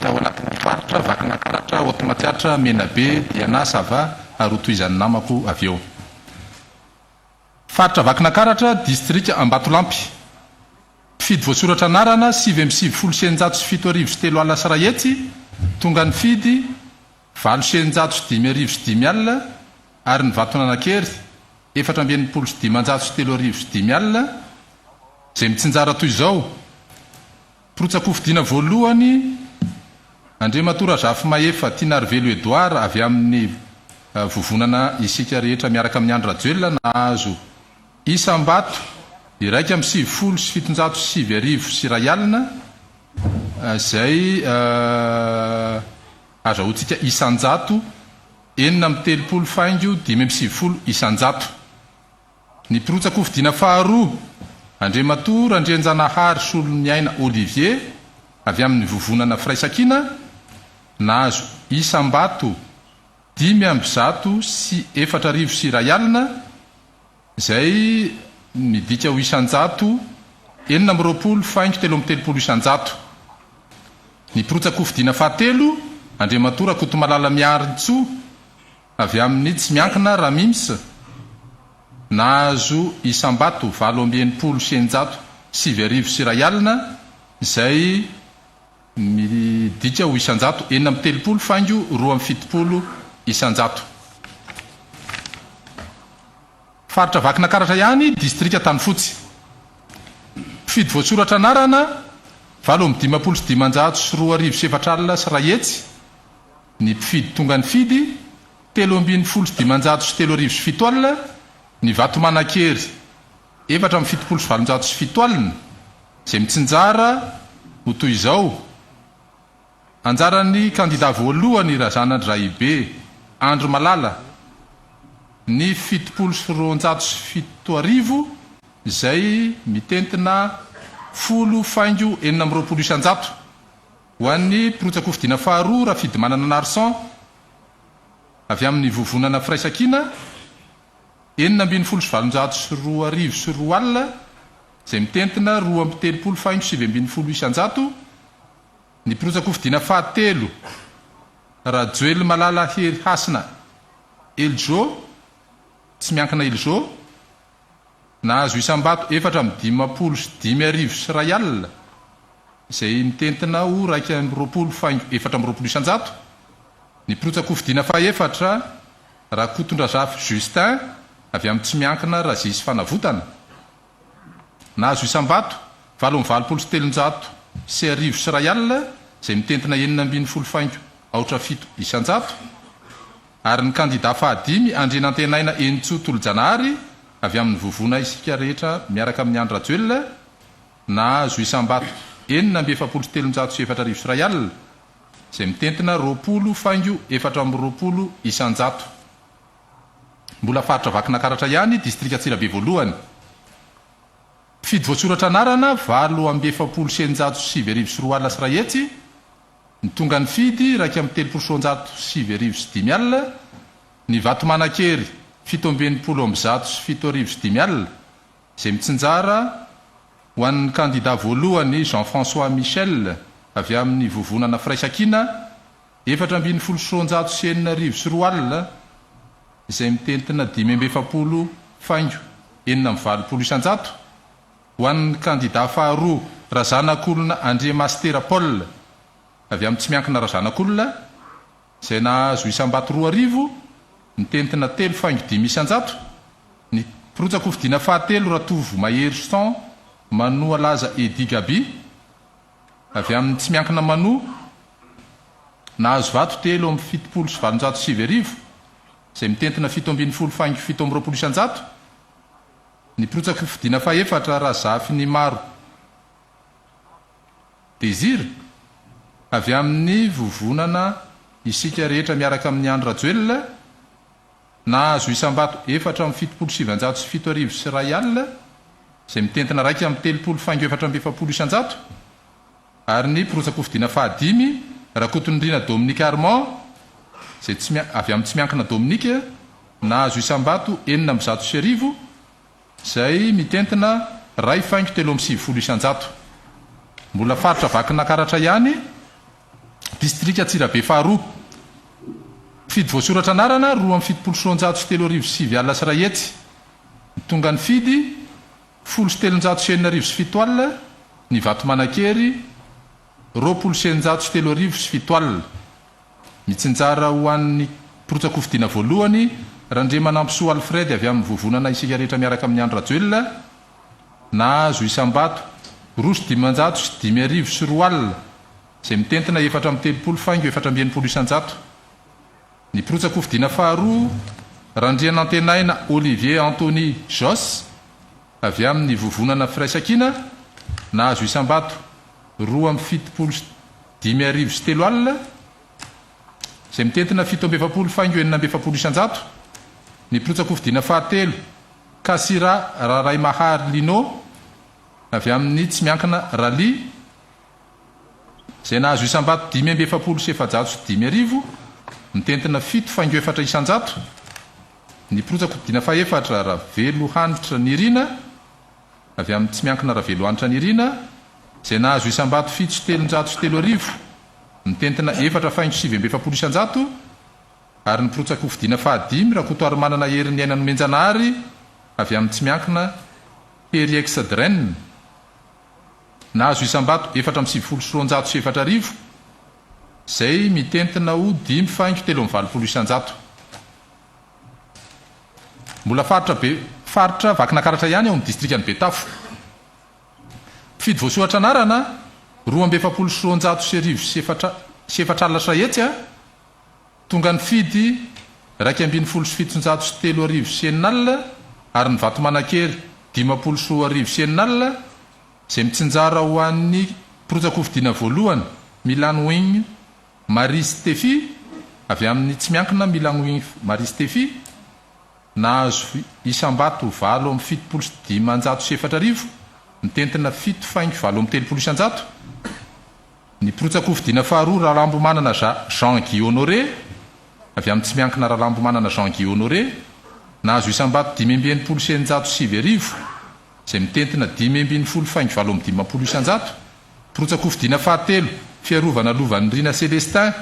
tao anatin'ny faritra vakana karatra otomatiatra menabe diana sava ary toizan'ny namako avy eo. Faritra vakana karatra distrika Ambatolampy. Fidy voasoratra anarana 7/7 sy 3 tonga ny fidy 7/5 ary ny vatonanakery 4/5 izay mitsinjara toy izao. Protsakofidina voalohany Andriamatora Zafy Maefa Tinarivelo Edouard avy amin'ny vovonana isika rehetra miaraka amin'ny Andra Joelina nahazo Isambato 1/7/7 sy ray alina izay azahoantsika isanjato 9/30 faingo 5/7 isanjato. Ny protsakofidina faharoa Andriamatora Andrianjanahary Soloniaina Olivier avy amin'ny vovonana Firaisakina nahazo Isambato 5/100 sy 4 sy ray alina izay midika ho isanjato 9/20 faingo 3/30 isanjato. Ny protsakofidina fahatelo Andriamatora Kotomalala Miarintsoa avy amin'ny tsy miankina Ramims nahazo Isambato 7/20 sienjato 7 sy ray alina izay midika ho isanjato 9/30 faingo 2/70 isanjato. Faritra vakina karatra ihany distrika Tanyfotsy. Fidy voasoratra anarana 7/15 sy 2 sy 4 alina sy ray hetsy. Ny mpifidy tonga ny fidy 3/20 sy 2 sy 3 sy 7 alina. Ny vatomanan-kery 4/70 sy 7 sy 7 alina izay mitsinjara ho toy izao. Anjaran'ny kandida voalohany Razana Draibe Andro Malala ny 70 sy 200 sy 7 izay mitentina 10 faingo 9/20 isanjato. Ho an'ny protsakofidina faharoa Rafidy Manana Narson avy amin'ny vovonana Firaisakina 9/20 sy 7 sy 2 sy 2 alina izay mitentina 2/30 faingo 7/20 isanjato. Ny protsakofidina fahatelo Rajoely Malala Hery Hasina Eljo tsy miankina Eljo nahazo Isambato 4/15 sy 5 sy ray alina izay mitentina ho 2/20 faingo 4/20 isanjato. ny pirotsako fidiana faefatra raha kotondrazafy Justin avy amin'ny tsy miankina raha zisy fanavotana nahazo isambato 7,7 sy arivo sy ray alina izay mitentina 9,7 aotra fito isanjato ary ny kandida fahadimy andrenantenaina Enitsotolo-Janahary avy amin'ny vovona isika rehetra miaraka amin'ny andro rajoelona nahazo isambato 9,7 sy 4 arivo sy ray alina izay mitentina 20,4 isanjato. Mbola faritra vakina karatra ihany distrika Antsirabe voalohany. Mpifidy voasoratra anarana 7,7 sy 4 sy ray hetsy. Ny tonga ny fidy raika amin'ny 3,7 sy 5 alina. Ny Vatomanakery 7,0 sy 7 sy 5 alina. Izay mitsinjara ho an'ny kandida voalohany Jean-François Michel avy amin'ny vovonana Fraisakina 4,7 sy 4 sy 4 alina izay mitentina 5,7 isanjato. Ho an'ny kandida faharoa Razanakolona André Mastera Paul avy amin'ny tsy miankina Razanakolona izay nahazo isambato 2 arivo mitentina 3,5 isanjato. Ny pirotsako fidiana fahatelo Ratovo Mahery Son Manoa Laza Edi Gabi avy amin'ny tsy miankina Manoa nahazo vato 3,7 sy 7,5 arivo izay mitentina 7,7 isanjato. Ny pirotsako fidiana faefatra Razafy ny Maro Désir avy amin'ny vovonana isika rehetra miaraka amin'ny andro rajoelona nahazo isambato 4,7 sy 7 arivo sy ray alina izay mitentina raika amin'ny 3,4 isanjato. Ary ny pirotsako fidiana fahadimy Rakotondrina Dominique Armand izay avy amin'ny tsy miankina Dominique nahazo isambato 4,7 sy arivo izay mitentina 2,7 isanjato. Mbola faritra vakina karatra ihany distrika Antsirabe faharoa. Mpifidy voasoratra anarana 2,7 sy 3 arivo sy 5 alina sy ray hetsy. Tonga ny fidy 0,7 sy 4 arivo sy 7 alina. Ny Vatomanakery 2,7 sy 3 arivo sy 7 alina. Mitsinjara ho an'ny pirotsako fidiana voalohany Randriamanampisoa Alfred avy amin'ny vovonana isika rehetra miaraka amin'ny andro rajoelona nahazo isambato 2,9 sy 5 arivo sy 2 alina izay mitentina 4,3 isanjato. Ny pirotsako fidiana faharoa Randrianantenaina Olivier Anthony Jos avy amin'ny vovonana Fraisakina nahazo isambato 2,7 arivo sy 3 alina izay mitentina 7,7 isanjato. Ny pirotsako fidiana fahatelo Kasira Raray Mahary Lino avy amin'ny tsy miankina Rally izay nahazo isambato 5,7 sy 7 sy 5 arivo mitentina 7,4 isanjato. Ny pirotsako fidiana faefatra Ravelohanitra Nirina avy amin'ny tsy miankina Ravelohanitra Nirina izay nahazo isambato 7 sy 3 sy 3 arivo mitentina 4,7 isanjato. Ary ny pirotsako fidiana fahadimy Rakotoary manana herin'ny ainany Menjanahary avy amin'ny tsy miankina Periex Dren nahazo isambato 4,7 sy 4 arivo izay mitentina ho 5,3 isanjato. Mbola faritra vakina karatra ihany ao amin'ny distrikany Betafo. Mpifidy voasoratra anarana 2,7 sy 4 arivo sy 4 alina sy ray hetsy. Tonga ny fidy 2,7 sy 7 sy 3 arivo sy 4 alina ary ny Vatomanakery 5 sy 1 arivo sy 4 alina izay mitsinjara ho an'ny pirotsako fidiana voalohany Milan Wing Marie Stéphie avy amin'ny tsy miankina Milan Wing Marie Stéphie nahazo isambato 7,7 sy 4 arivo mitentina 7,7 isanjato. Ny pirotsako fidiana faharoa Rahalambo manana Jean-Guy Honoré avy amin'ny tsy miankina Rahalambo manana Jean-Guy Honoré nahazo isambato 5,7 sy 5 arivo izay mitentina 5,7 isanjato. Pirotsako fidiana fahatelo Fiarovana Lovan'ny Rina Célestin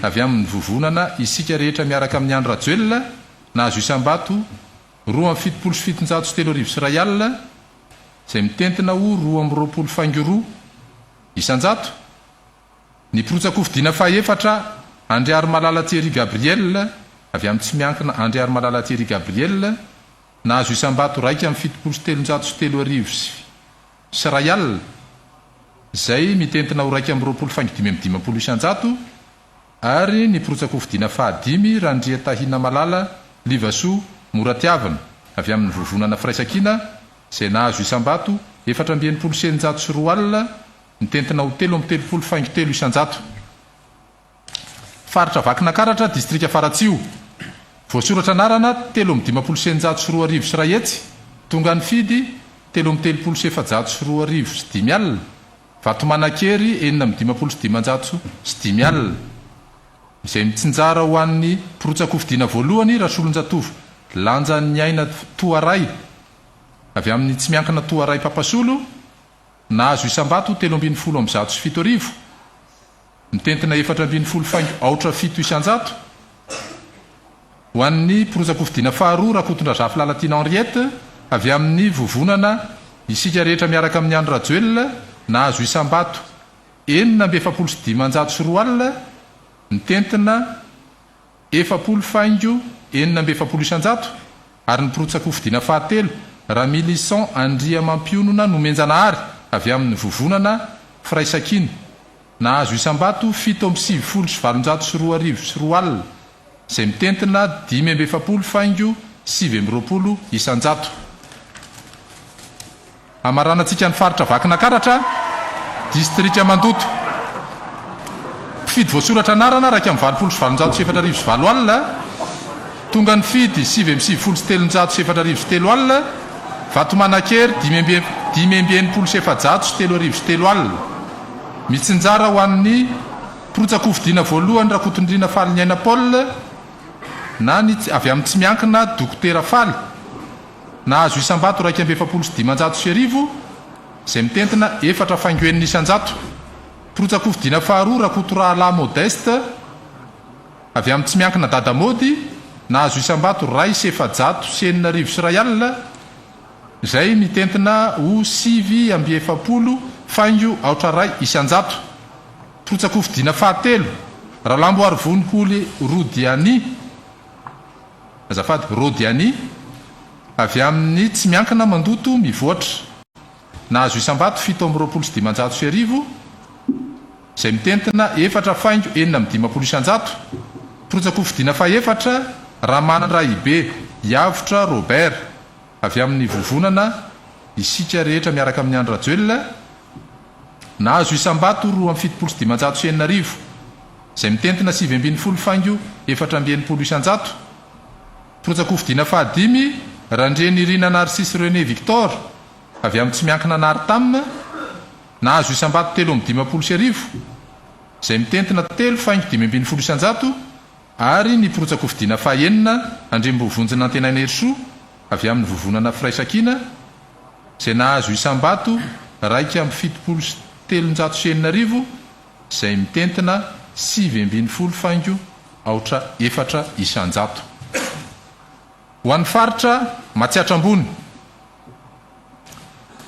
avy amin'ny vovonana isika rehetra miaraka amin'ny andro rajoelona nahazo isambato 2,7 sy 7 sy 3 arivo sy ray alina izay mitentina ho 2,2 isanjato. Ny pirotsako fidiana faefatra Andriary Malala Thierry Gabriel avy amin'ny tsy miankina Andriary Malala Thierry Gabriel nahazo isam-bato raika amin'ny 703 sy ray alina izay mitentina ho raika amin'ny 20 isan-jato ary ny Pirotsako fidiana fahadimy Randria Tahina Malala Livasoa Moratiavana avy amin'ny vovonana Firaisankina izay nahazo isam-bato 420 sy roa alina mitentina ho 3 isan-jato. Faritra Vakinakaratra distrika Faratsio voasoratra anarana 3 sy roa arivo sy ray hetsy tonga ny fidy 3 sy roa arivo sy 5 alina. Vatomanankery 4 sy 5 alina izay mitsinjara ho an'ny Pirotsako fidiana voalohany Rasolonjatovo lanjan'ny aina Toaray avy amin'ny tsy miankina Toaray Papasolo nahazo isam-bato 307 mitentina 427 isan-jato ho an'ny Pirotsako fidiana faharoa Rakotondrazafy Lalatina Henriette avy amin'ny vovonana isika rehetra miaraka amin'ny Andro Rajoelina nahazo isam-bato 475 sy roa alina mitentina 4 isan-jato ary ny Pirotsako fidiana fahatelo Ramilisan Andriamampionona Nomenjanahary avy amin'ny vovonana Firaisankina nahazo isam-bato 7 sy roa arivo sy roa alina izay mitentina 5 isan-jato. Amaranantsika ny faritra Vakinakaratra distrika Mandoto fidy voasoratra anarana raika amin'ny 20 sy 4 alina tonga ny fidy 7 sy 4 alina. Vatomanankery 5 sy 3 alina mitsinjara ho an'ny Pirotsako fidiana voalohany Rakotondriana Falinyaina Paul na avy amin'ny tsy miankina Dokotera Faly nahazo isam-bato raika amin'ny 7 izay mitentina 4 isan-jato. Pirotsako fidiana faharoa Rakotorahala Modeste avy amin'ny tsy miankina Dadamody nahazo isam-bato ray sy 7 sy 9 sy ray alina izay mitentina ho 7 ray isan-jato. Pirotsako fidiana fahatelo Rahalamboary Vonikoly Rodiany avy amin'ny tsy miankina Mandoto mivoatra nahazo isam-bato 7 izay mitentina 4 isan-jato. Pirotsako fidiana fahaefatra Ramanandraibe Yavotra Robert avy amin'ny vovonana isika rehetra miaraka amin'ny Andro Rajoelina nahazo isam-bato 7 sy 9 izay mitentina 7 isan-jato. Pirotsako fidiana fahadimy Randreny Irina Narcisse René Victor avy amin'ny tsy miankina Nartam nahazo isam-bato 3 izay mitentina 3 isan-jato ary ny Pirotsako fidiana fahaenina Andrembovonjina Antenaina Herosoa avy amin'ny vovonana Firaisankina izay nahazo isam-bato raika amin'ny 7 sy 9 izay mitentina 7 isan-jato. Ho an'ny faritra Matsiatrambony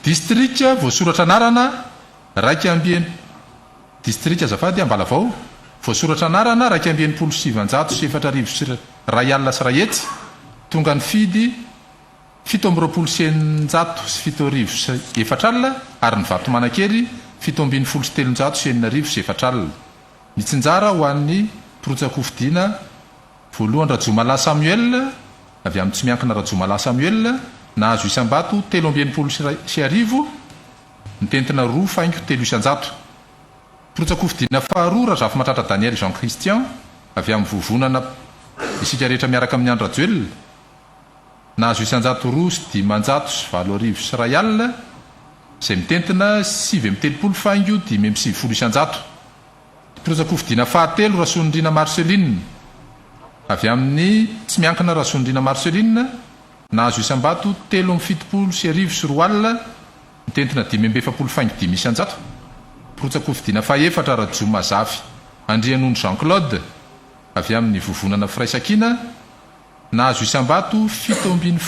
distrika voasoratra anarana raika ambien distrika azafady Ambalavao voasoratra anarana raika ambien 7 sy 4 sy ray alina sy ray hetsy tonga ny fidy 7 sy 7 sy 4 alina ary ny Vatomanankery 7 sy 9 sy 4 alina mitsinjara ho an'ny Pirotsako fidiana voalohany Rajomala Samuel avy amin'ny tsy miankina Rajomala Samuel nahazo isam-bato 3 sy 10 mitentina 3 isan-jato. Pirotsako fidiana faharoa Razafy Matratra Daniel Jean Christian avy amin'ny vovonana isika rehetra miaraka amin'ny Andro Rajoelina nahazo isan-jato 2 sy 5 sy 7 sy ray alina izay mitentina 7 isan-jato. Pirotsako fidiana fahatelo Rasonindrina Marceline avy amin'ny tsy miankina Rasonindrina Marceline nahazo isam-bato 3 sy 10 sy roa alina mitentina 5 isan-jato. Pirotsako fidiana fahaefatra Rajoma Zafy Andrianondry Jean-Claude avy amin'ny vovonana Firaisankina nahazo isam-bato 7 sy 7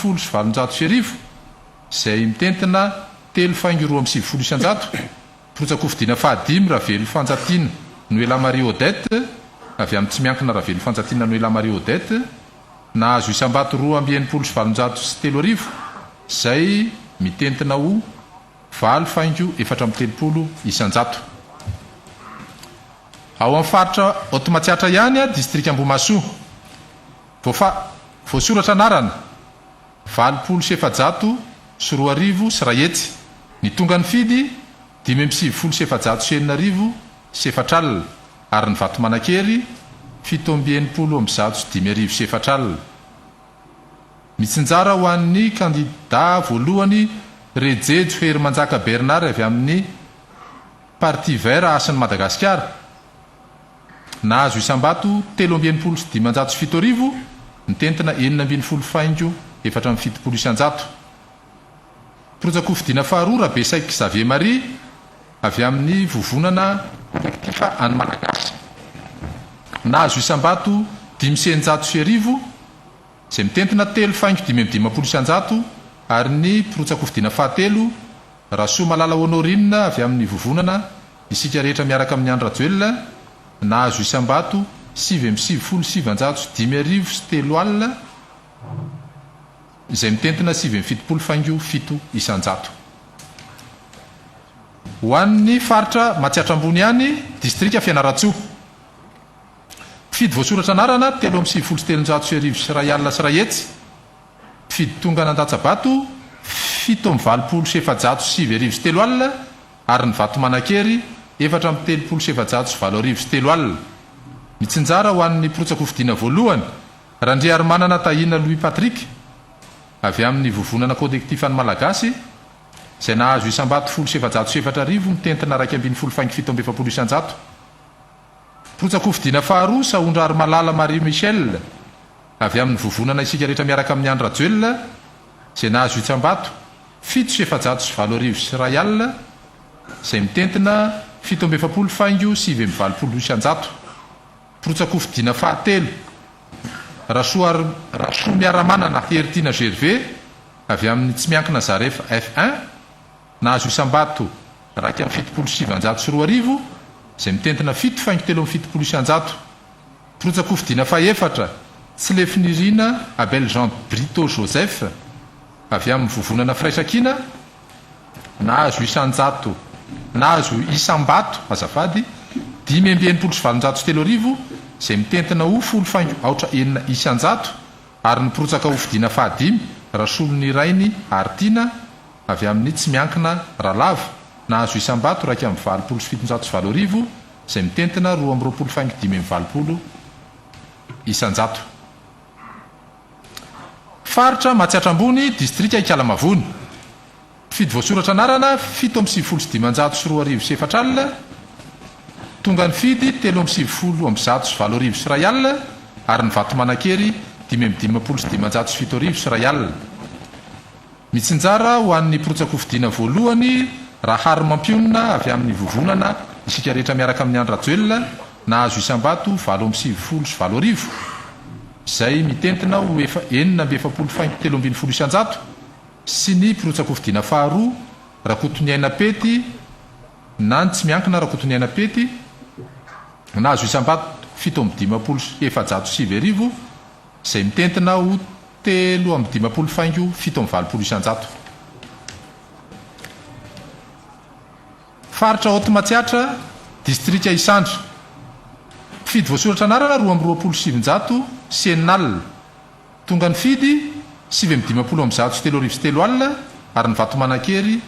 izay mitentina 3 isan-jato. Pirotsako fidiana fahadimy Ravelo Fanjatiana Noela Marie Odette avy amin'ny tsy miankina raha velo fanjatiana noela Marie Odette nahazo isambato 2,730 izay mitentina ho 8,430 isanjato. Ao amin'ny faritra Otomatsiatra ihany a distrika Ambohimasoa voasoratra anarana 8,730 sy 2,000 sy ray hetsy. Ny tonga ny fidy 5,730 sy 4 alina ary ny vato manan-kery 7,90 sy 5,000 sy 4 alina. Mitsinjara ho an'ny kandida voalohany Rejejo Herimanjaka Bernard avy amin'ny parti vert asan'ny Madagasikara nahazo isambato 3,90 sy 507,000 ny tentina 4,70 isanjato. Projako fidina faharoa Rabesaik Xavier Marie avy amin'ny vovonana kolektifa any Malagasy nahazo isambato 5,900 izay mitentina 3,5 isanjato ary ny projako fidina fahatelo Rasoa Malala Honorine avy amin'ny vovonana isika rehetra miaraka amin'ny Andra Joel nahazo isambato 7,7 sy 5,000 sy 3 alina izay mitentina 7,77 isanjato. Ho an'ny faritra Matsiatra Ambony ihany distrika Fianaratsoa fidy voasoratra anarana 3,730 sy ray alina sy ray hetsy. Fidy tonga Nandatsabato 7,730 sy 7,000 sy 3 alina ary ny vato manan-kery 4,730 sy 4,000 sy 3 alina. Mitsinjara ho an'ny protsako fidina voalohany Randriary Manana Tahina Louis Patrick avy amin'ny vovonana kolektifa any Malagasy izay nahazo isambato 7,740 mitentina 2,17 isanjato. Protsako fidina faharoa Saondra Ary Malala Marie Michel avy amin'ny vovonana isika rehetra miaraka amin'ny Andra Joel izay nahazo isambato 7,700 sy 4,000 sy ray alina izay mitentina 17,720 isanjato. Protsako fidina fahatelo Rasoa Miaramanana Heritina Gervais avy amin'ny tsy miankina Zarefa F1 nahazo isambato 2,77 sy 2,000 izay mitentina 7,17 isanjato. Protsako fidina fahaefatra Tsilefnirina Abel Jean Brito Joseph avy amin'ny vovonana Fraisakina nahazo isambato azafady 5,70 sy 3,000 izay mitentina ho 10,9 isanjato ary ny protsaka ho fidina fahadimy Rasolony Rainy Artina avy amin'ny tsy miankina Ralava nahazo isambato 2,27 sy 4,000 izay mitentina 2,25 isanjato. Faritra Matsiatra Ambony distrika Ikalamavony fidy voasoratra anarana 7,7 sy 500 sy 2,000 sy 4 alina. Tonga ny fidy 3,70 sy 4,000 sy ray alina ary ny vato manan-kery 5,50 sy 500 sy 7,000 sy ray alina. Mitsinjara ho an'ny protsako fidina voalohany Rahary Mampionina avy amin'ny vovonana isika rehetra miaraka amin'ny Andra Joel nahazo isambato 7,70 sy 4,000 izay mitentina ho 4,73 isanjato sy ny protsako fidina faharoa Rakotoniaina Pety na ny tsy miankina Rakotoniaina Pety nahazo isambato 7,50 sy 7,000 izay mitentina ho 3,50 isanjato. Faritra Otomatsiatra distrika Isandra fidy voasoratra anarana 2,700 sy 9 alina. Tonga ny fidy 7,50 sy 3,000 sy 3 alina ary ny vato manan-kery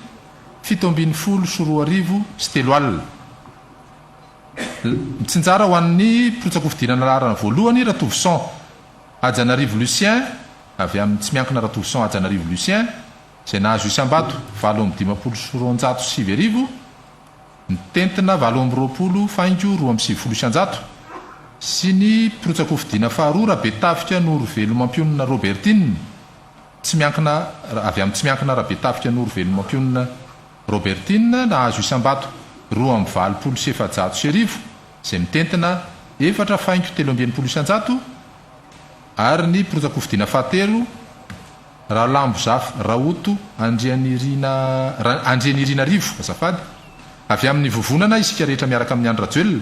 7,70 sy 2,000 sy 3 alina. Mitsinjara ho an'ny protsako fidina anarana voalohany Ratovisan Ajanarivo Lucien avy amin'ny tsy miankina Ratovisan Ajanarivo Lucien izay nahazo isambato 7,50 sy 200 sy 7,000 mitentina 8,20 isanjato sy ny protsako fidina faharoa Rabetafika Norovelo Mampionina Robertine tsy miankina avy amin'ny tsy miankina Rabetafika Norovelo Mampionina Robertine nahazo isambato 2,700 sy 1,000 izay mitentina 4,13 isanjato ary ny protsako fidina fahatelo Ralambo Zafy Raoto Andrianirina Rivo azafady avy amin'ny vovonana isika rehetra miaraka amin'ny Andra Joel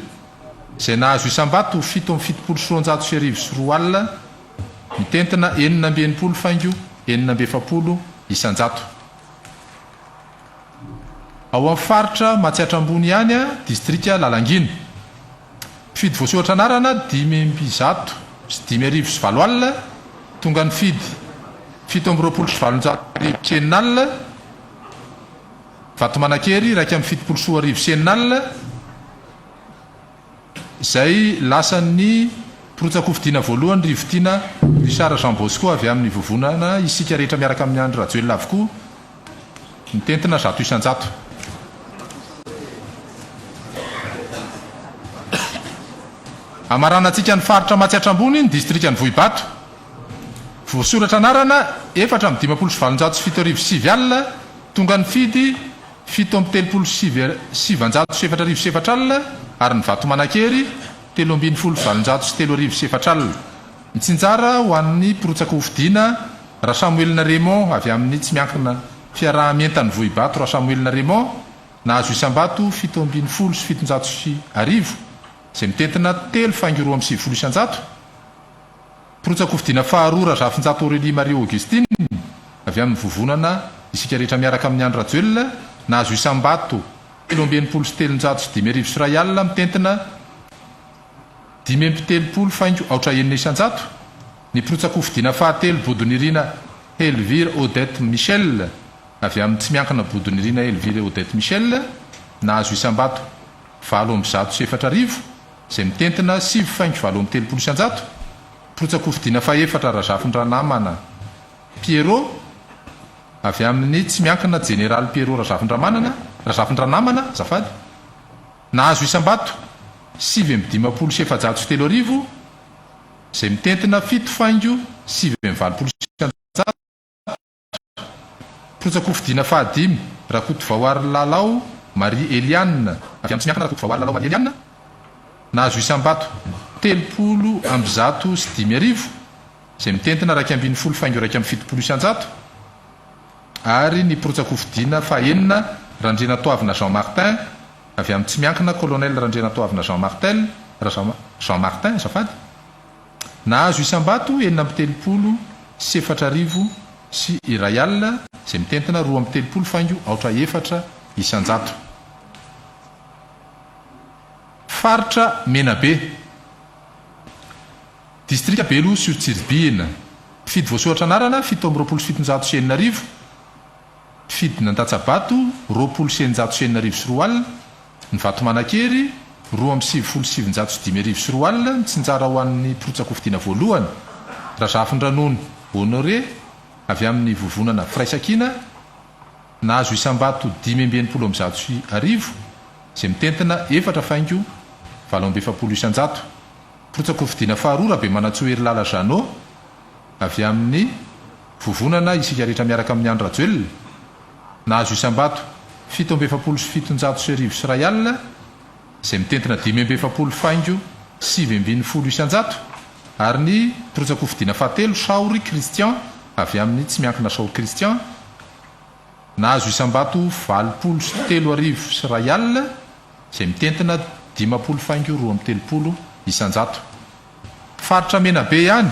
izay nahazo isam-bato 7 sy 4 mitentina 4 faingo 4 isanjato. Ao amin'ny faritra Matsiatra Ambony ihany a distrika Lalangina fidy voasoratra anarana 500 sy 5,4 tonga ny fidy 7,20 sy 7,7 Vatomanakery 1,70 sy 7,9 izay lasan'ny Protsakofidiana voalohany Rivotiana Richard Jean Bosco avy amin'ny vovonana isika rehetra miaraka amin'ny Andro Rajoelina avokoa mitentina 100 isanjato. Amaranantsika ny faritra Matsiatra Ambony ny distrika ny Vohibato voasoratra anarana 4,50 sy 7,7 tonga ny fidy 7,37 sy 7,7 ary ny Vatomanakery 3,7 sy 3,7 mitsinjara ho an'ny Protsakofidiana Ra Samuelina Raymond avy amin'ny tsy miankina fiarahamientany Vohibato Ra Samuelina Raymond nahazo isam-bato 7,20 sy 7,10 izay mitentina 3,20 isanjato. Protsakofidiana faharoa Razafinjato Aurélie Marie Augustine avy amin'ny vovonana isika rehetra miaraka amin'ny Andro Rajoelina nahazo isam-bato 3,20 sy 3,10 mitentina 5,30 isanjato. Ny Protsakofidiana fahatelo Bodonirina Elvire Odette Michel avy amin'ny tsy miankina Bodonirina Elvire Odette Michel nahazo isam-bato 9,00 sy 4,00 izay mitentina 7,30 isanjato. Protsakofidiana fahaefatra Razafindranamana Pierrot avy amin'ny tsy miankina Général Pierrot Razafindranamana zafady nahazo isam-bato 7,10 sy 7,3 izay mitentina 7,20 isanjato. Protsakofidiana fahadimy Rakoto Vahoary Lalao Marie Eliane avy amin'ny tsy miankina Rakoto Vahoary Lalao Marie Eliane nahazo isam-bato 3,10 sy 10,00 izay mitentina 2,70 isanjato. Ary ny Protsakofidiana fahaenina Randrenatoavina Jean Martin avy amin'ny tsy miankina Colonel Randrenatoavina Jean Martin zafady nahazo isam-bato 4,30 sy 4,00 sy R1 izay mitentina 2,30 isanjato. Faritra Menabe distrika Belo sur Tsirbihina fidy voasoratra anarana 7,7 sy 9,00 fidina Antatsabato 2,7 sy 9,00 sy 4,00 ny Vatomanakery 2,7 sy 10,00 sy 4,00 mitsinjara ho an'ny Protsakofidiana voalohany Razafindranony Honoré avy amin'ny vovonana Fraisakina nahazo isam-bato 5,20 sy 10,00 izay mitentina 4,70 isanjato. Protsakofidiana faharoa Rabe Manatsohery Lala Janot avy amin'ny vovonana isika rehetra miaraka amin'ny Andro Rajoelina nahazo isam-bato 7,70 sy 7,10 sy R1 izay mitentina 5,70 sy 7,20 isanjato. Ary ny Protsakofidiana fahatelo Saory Christian avy amin'ny tsy miankina Saory Christian nahazo isam-bato 20 sy 3,00 sy R1 izay mitentina 50,30 isanjato. Faritra Menabe ihany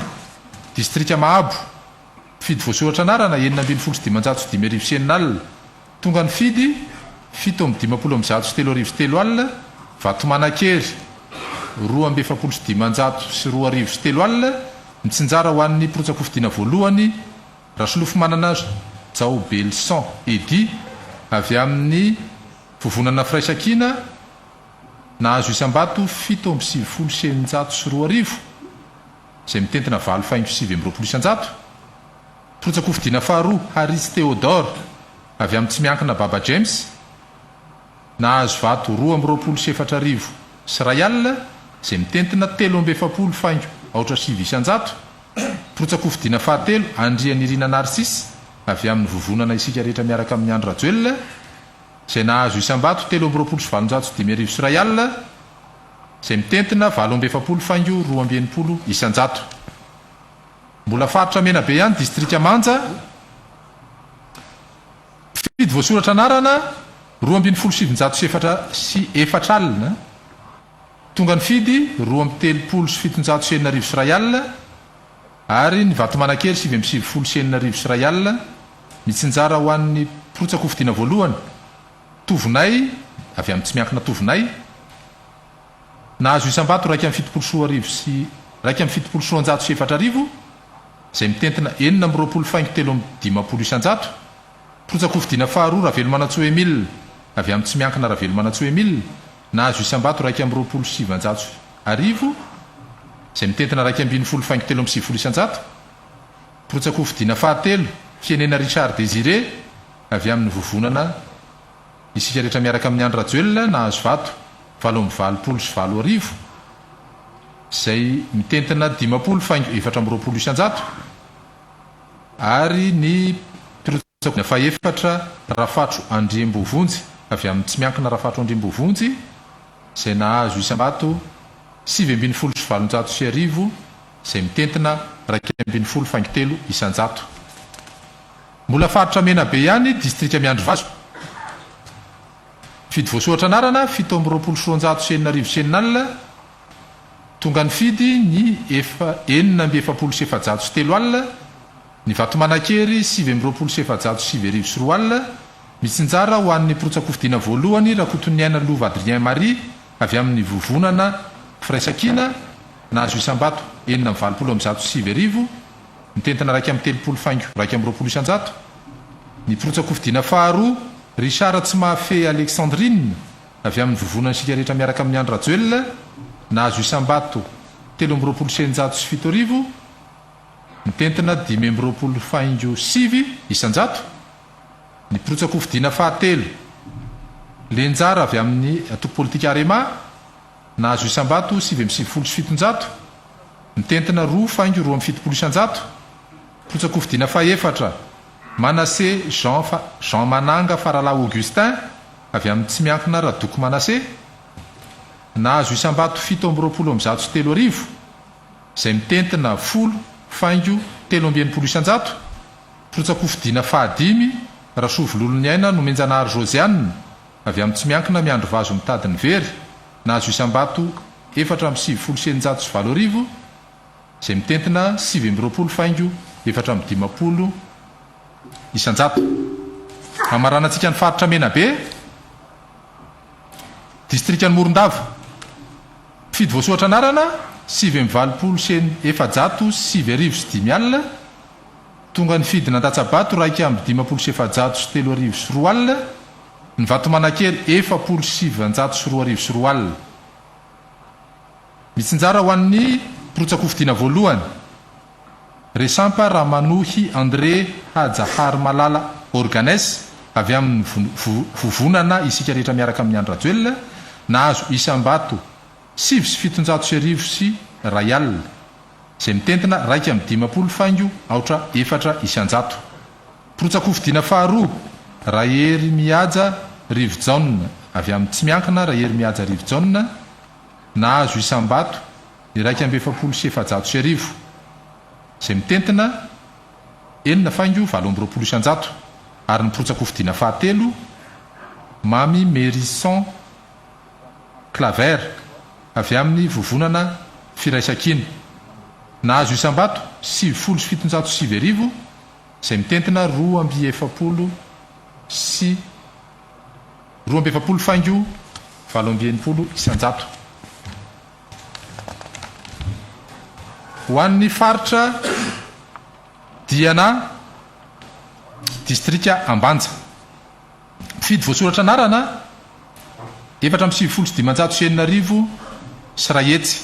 distrika Mahabo fidy voasoratra anarana 9,20 sy 9,00 sy 10,00 sy 9,00 tonga ny fidy 7,10 sy 3,00 sy 3,00 Vatomanakery 2,70 sy 10,00 sy 2,00 sy 3,00 mitsinjara ho an'ny Protsakofidiana voalohany Rasolofo manana Jao Belson Edy avy amin'ny vovonana Fraisakina nahazo isam-bato 7,70 sy 7,00 sy 2,00 izay mitentina 7,20 isanjato. Protsakofidiana faharoa Haris Théodore avy amin'ny tsy miankina Baba James nahazo vato 2,20 sy 4,00 sy R1 izay mitentina 3,70 isanjato. Protsakofidiana fahatelo Andrianirina Narcisse avy amin'ny vovonana isika rehetra miaraka amin'ny Andro Rajoelina izay nahazo isam-bato 3,20 sy 7,10 sy R1 izay mitentina 7,20 isanjato. Mbola faritra Menabe ihany distrika Manja fidy voasoratra anarana 2,70 sy 4,00 tonga ny fidy 2,7 sy R1,000 ary ny vatomanakely 7,7 sy R1,000 mitsinjara ho an'ny pirotsako fidiana voalohany tovinay avy amin'ny tsy miankina tovinay nahazo isam-bato 2,7 sy R1,7 izay mitentina 4,3 isan-jato pirotsako fidiana faharoa Ravelomanatsy Emile avy amin'ny tsy miankina Ravelomanatsy Emile nahazo isam-bato 2,7 izay mitentina 2,7 isan-jato pirotsako fidiana fahatelo fienena Richard Désiré avy amin'ny vovonana isika rehetra miaraka amin'ny Andra Joel nahazo vato 8,20 izay mitentina 10,4 isan-jato ary ny pirotsako faefatra Rafatro Andriambovonjy avy amin'ny tsy miankina Rafatro Andriambovonjy izay nahazo isam-bato 7,7 sy R1,000 izay mitentina 2,3 isan-jato. Mbola faritra mena be ihany distrika Miandrovazo fidy voasoatra anarana 7,7 sy R1,000 tonga ny fidy ny 4,7 sy R3,000 ny Vatomanakery 7,7 sy R2,000 mitsinjara ho an'ny pirotsako fidiana voalohany Rakotoniaina Lova Adrien Marie avy amin'ny vovonana Firaisakina nahazo isam-bato 4,7 sy R1,000 mitentina 2,3 isan-jato. Ny pirotsako fidiana faharoa Richard Tsimafe Alexandrine avy amin'ny vovonana isika rehetra miaraka amin'ny Andra Joel nahazo isam-bato 3,7 sy R7,000 mitentina 5,7 isan-jato. Ny pirotsako fidiana fahatelo Lenjara avy amin'ny atoko politika Arema nahazo isam-bato 7,7 sy R7,000 mitentina 2,7 isan-jato. Pirotsako fidiana fahaefatra Manassé Jean Mananga Farala Augustin avy amin'ny tsy miankina Radoko Manassé nahazo isam-bato 7,7 sy R3,000 izay mitentina 10,13 isan-jato. Pirotsako fidiana fahadimy Rasovololony aina Nomenjanahary Josiane avy amin'ny tsy miankina Miandrovazo mitadiny very nahazo isam-bato 4,7 sy R7,000 izay mitentina 7,4 isan-jato. Amaranantsika ny faritra Menabe distrika ny Morondava fidy voasoatra anarana 7,7 sy R5,5 tonga ny fidy Nandatsabato 2,7 sy R3,000 ny Vatomanakery 4,7 sy R2,000 mitsinjara ho an'ny pirotsako fidiana voalohany Resampa Ramanohy André Hajahary Malala Organes avy amin'ny vovonana isika rehetra miaraka amin'ny Andra Joel nahazo isam-bato 7,7 sy R1,000 sy R1,000 izay mitentina 2,4 isan-jato. Pirotsako fidiana faharoa Rahery Mihaja Rivojaona avy amin'ny tsy miankina Rahery Mihaja Rivojaona nahazo isam-bato 2,7 sy R1,000 izay mitentina 4,20 isan-jato. Ary ny pirotsako fidiana fahatelo Mamy Mérisson Claver avy amin'ny vovonana Firaisakina nahazo isam-bato 7,7 sy R1,000 izay mitentina 2,7 sy R2,7 isan-jato. Ho an'ny faritra Diana distrika Ambanja fidy voasoratra anarana 4,7 sy R5,000 sy R1,000 sy Rahetsy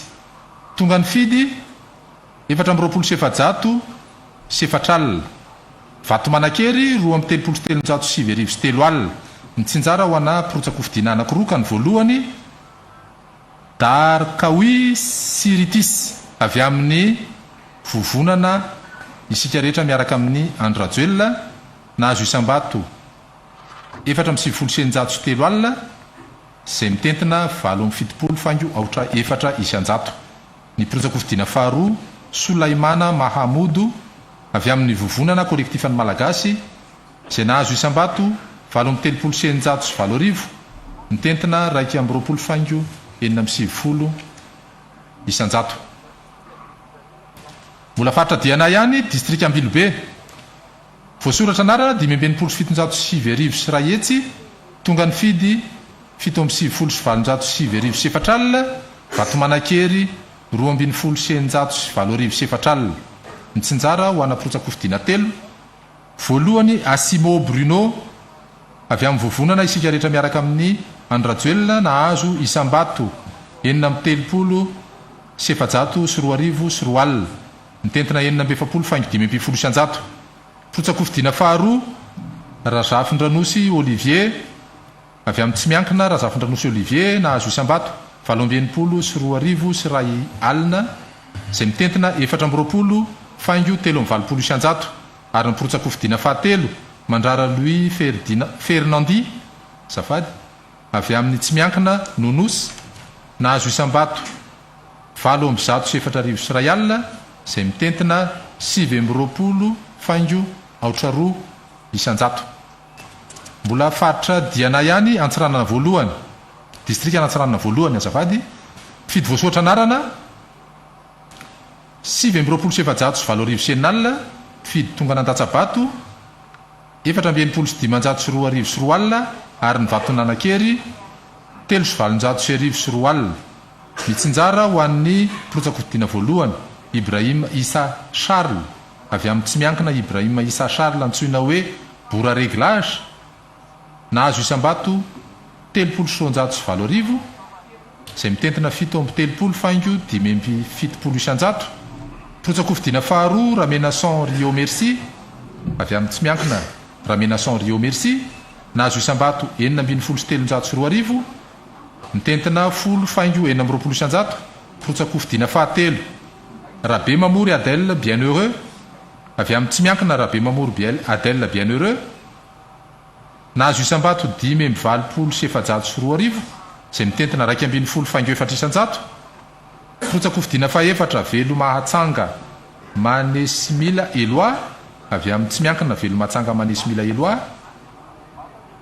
tonga ny fidy 4,7 sy R4,000 Vatomanakery 2,7 sy R1,000 sy R3,000 mitsinjara ho ana pirotsako fidiana anankiroa ka ny voalohany Darkaoui Siritis avy amin'ny vovonana isika rehetra miaraka amin'ny Andra Joel nahazo isam-bato 4,7 sy R3,000 izay mitentina 7,7 isan-jato. Ny pirotsako fidiana faharoa Solaimana Mahamudu avy amin'ny vovonana kolektifan'ny Malagasy izay nahazo isam-bato 7,7 sy R3,000 mitentina 2,4 isan-jato. isanjato. Mbola faritra diana ihany distrika Ambilobe. Voasoratra anarana 5,707 sy ray hetsy tonga ny fidy 7,707 alina. Vatomanakery 2,907 alina. Ny tsinjara ho anaprotsako fidiana telo. Voalohany Asimo Bruno avy amin'ny vovonana isika rehetra miaraka amin'ny Andrajoelina nahazo Isambato 9,30 sy 7,4 sy 4 alina. Ny tentina 9,70 faingo 5,70 isanjato. Protsako fidiana faharoa Razafindranosy Olivier avy amin'ny tsy miankina Razafindranosy Olivier nahazo Isambato 7,90 sy 4 sy ray alina, izay mitentina 4,20 faingo 3,valopolo isanjato. Ary ny protsako fidiana fahatelo Mandrara Louis Fernandi zafady avy amin'ny tsy miankina Nonosy nahazo Isambato 7,00 sy 4,00 sy ray alina, izay mitentina 5,20 faingo 4 isanjato. Mbola faritra diana ihany Antsiranana voalohany, distrika Antsiranana voalohany azafady. Fidy voasotra anarana 5,20 sy 7,20 sy 4 alina. Fidy tonga n'Antatsabato 4,20 sy 5,00 sy 2,00 sy 4 alina. Ary ny Vatonanakery 3,900 sy 2,00 sy 4 alina. Mitsinjara ho an'ny protsako fidiana voalohany Ibrahim Issa Charles avy amin'ny tsy miankina Ibrahim Issa Charles antsoina hoe Bora Réglage nahazo Isambato 3,700 sy 4,00, izay mitentina 7,30 faingo 5,70 isanjato. Protsako fidiana faharoa Ramenason Rio Merci avy amin'ny tsy miankina Ramenason Rio Merci nahazo Isambato 9,700 sy 4,00, mitentina 10 faingo 9,20 isanjato. Protsako fidiana fahatelo Rabe Mamory Adèle Bienheureux avy amin'ny tsy miankina Rabe Mamory Adèle Bienheureux nahazo Isambato 10,20 sy 7,00 sy 4,00, izay mitentina 2,20 faingo 4 isanjato. Protsako fidiana fahaefatra Velo Mahatsanga Manesimila Eloa avy amin'ny tsy miankina Velo Mahatsanga Manesimila Eloa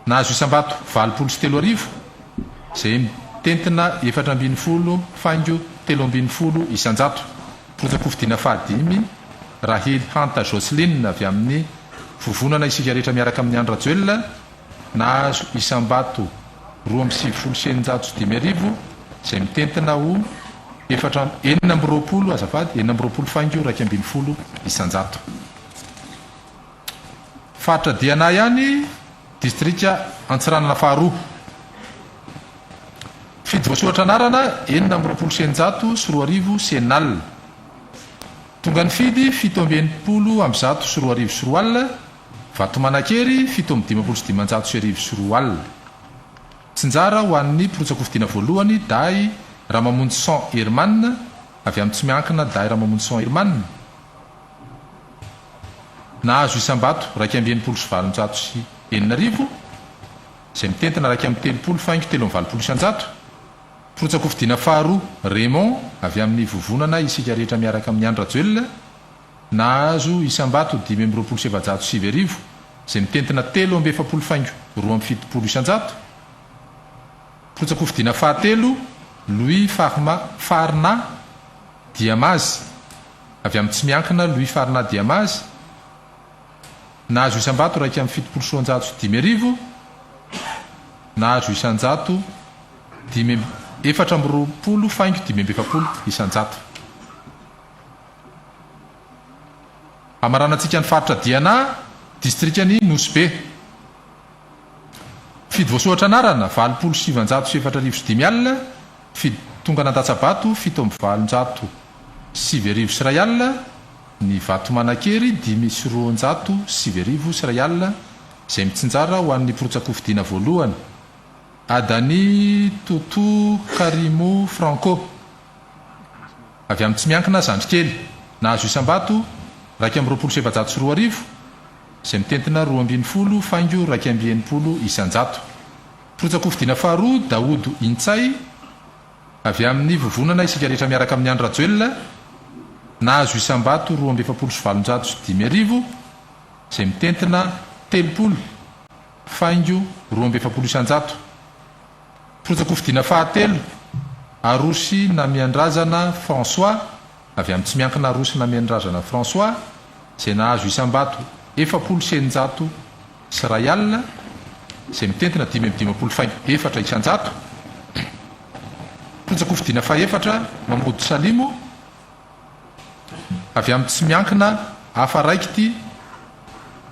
nahazo Isambato 20 sy 3,00, izay mitentina 4,20 faingo 3,20 isanjato. Protsako fidiana fahadimy Rahely Hanta Joseline avy amin'ny vovonana isika rehetra miaraka amin'ny Andrajoelina nahazo Isambato 2,700 sy 5,000, izay mitentina ho 4,20 azafady 4,20 faingo 2,20 isanjato. Faritra diana ihany distrika Antsiranana faharoa. Fidy voasoratra anarana 4,20 isanjato sy 2,00 sy 4 alina. Tonga ny fidy 7,20 sy 2,00 sy 4 alina. Vatomanakery 7,15 sy 5,00 sy 2,00 sy 4 alina. Tsinjara ho an'ny protsako fidiana voalohany Day Ramamondson Herman avy amin'ny tsy miankina Day Ramamondson Herman nahazo Isambato 2,20 sy 4,00 sy 4,00, izay mitentina 2,30 faingo 3,20 isanjato. Protsako fidiana faharoa Raymond avy amin'ny vovonana isika rehetra miaraka amin'ny Andrajoelina nahazo Isambato 5,20 sy 7,00 sy 2,00, izay mitentina 3,70 faingo 2,70 isanjato. Protsako fidiana fahatelo Louis Farna Diamaz avy amin'ny tsy miankina Louis Farna Diamaz nahazo Isambato 2,70 sy 5,00, nahazo Isanjato 4,20 faingo 5,70 isanjato. Amaranantsika ny faritra diana distrikany Nosbe. Fidy voasoratra anarana 7,700 sy 4,00 sy 5 alina. Fidy tonga n'Antatsabato 7,20 sy 2,00 sy 2 alina. Ny Vatomanakery 10,200 sy 2,00 sy 2 alina, izay mitsinjara ho an'ny protsako fidiana voalohany Adani Toto Karimo Franco avy amin'ny tsy miankina Zandrikely nahazo Isambato 2,20 sy 7,00 sy 2,00, izay mitentina 2,20 faingo 2,20 isanjato. Protsako fidiana faharoa Daodo Intsay avy amin'ny vovonana isika rehetra miaraka amin'ny Andrajoelina nahazo Isambato 2,70 sy 7,00 sy 5,000, izay mitentina 30 faingo 2,70 isanjato. Protsako fidiana fahatelo Arosy Namiandrazana François, avy amin'ny tsy miankina Arosy Namiandrazana François, izay nahazo isam-bato 700 sy ray alina, izay mitentina 5 faingo 4 isan-jato. Potsako fidiana fa-efatra Mamodo Salimo, avy amin'ny tsy miankina hafa raikity,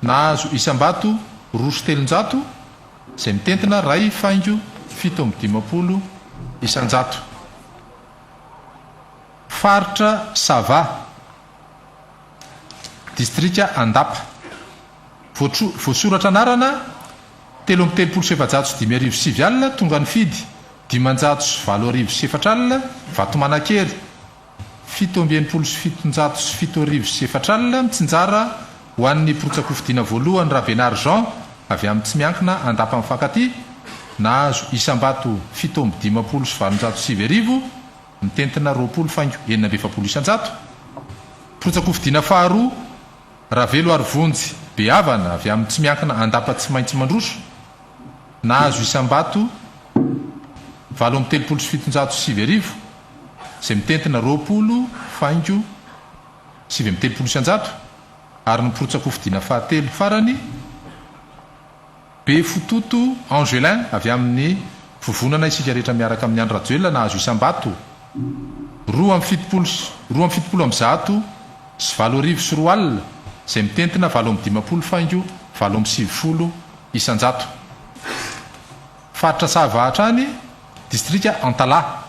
nahazo isam-bato 300 izay mitentina ray faingo 7 isan-jato. Faritra Sava, distrika Andapa, voasoratra anarana 377 alina, tonga ny fidy 507 alina, vato manan-kery 777 alina, mitsinjara ho an'ny Potsako fidiana voalohany Ravenard Jean, avy amin'ny tsy miankina Andapa mifankaty, nahazo isam-bato 750 mitentina 20 faingo 970 isan-jato. Potsako fidiana faharoa Ravelo Arivonjy Beavana, avy amin'ny tsy miankina Andapa tsy maintsy mandroso, nahazo isam-bato 770 izay mitentina 20 faingo 770 isan-jato. Ary ny Potsako fidiana fahatelo farany Be Fototo Angelin, avy amin'ny vovonana isika rehetra miaraka amin'ny Andro Rajoelina, nahazo isam-bato 270 sy 7 sy 4 alina, izay mitentina 750 faingo 770 isan-jato. Faritra Sava hatrany, distrika Antala,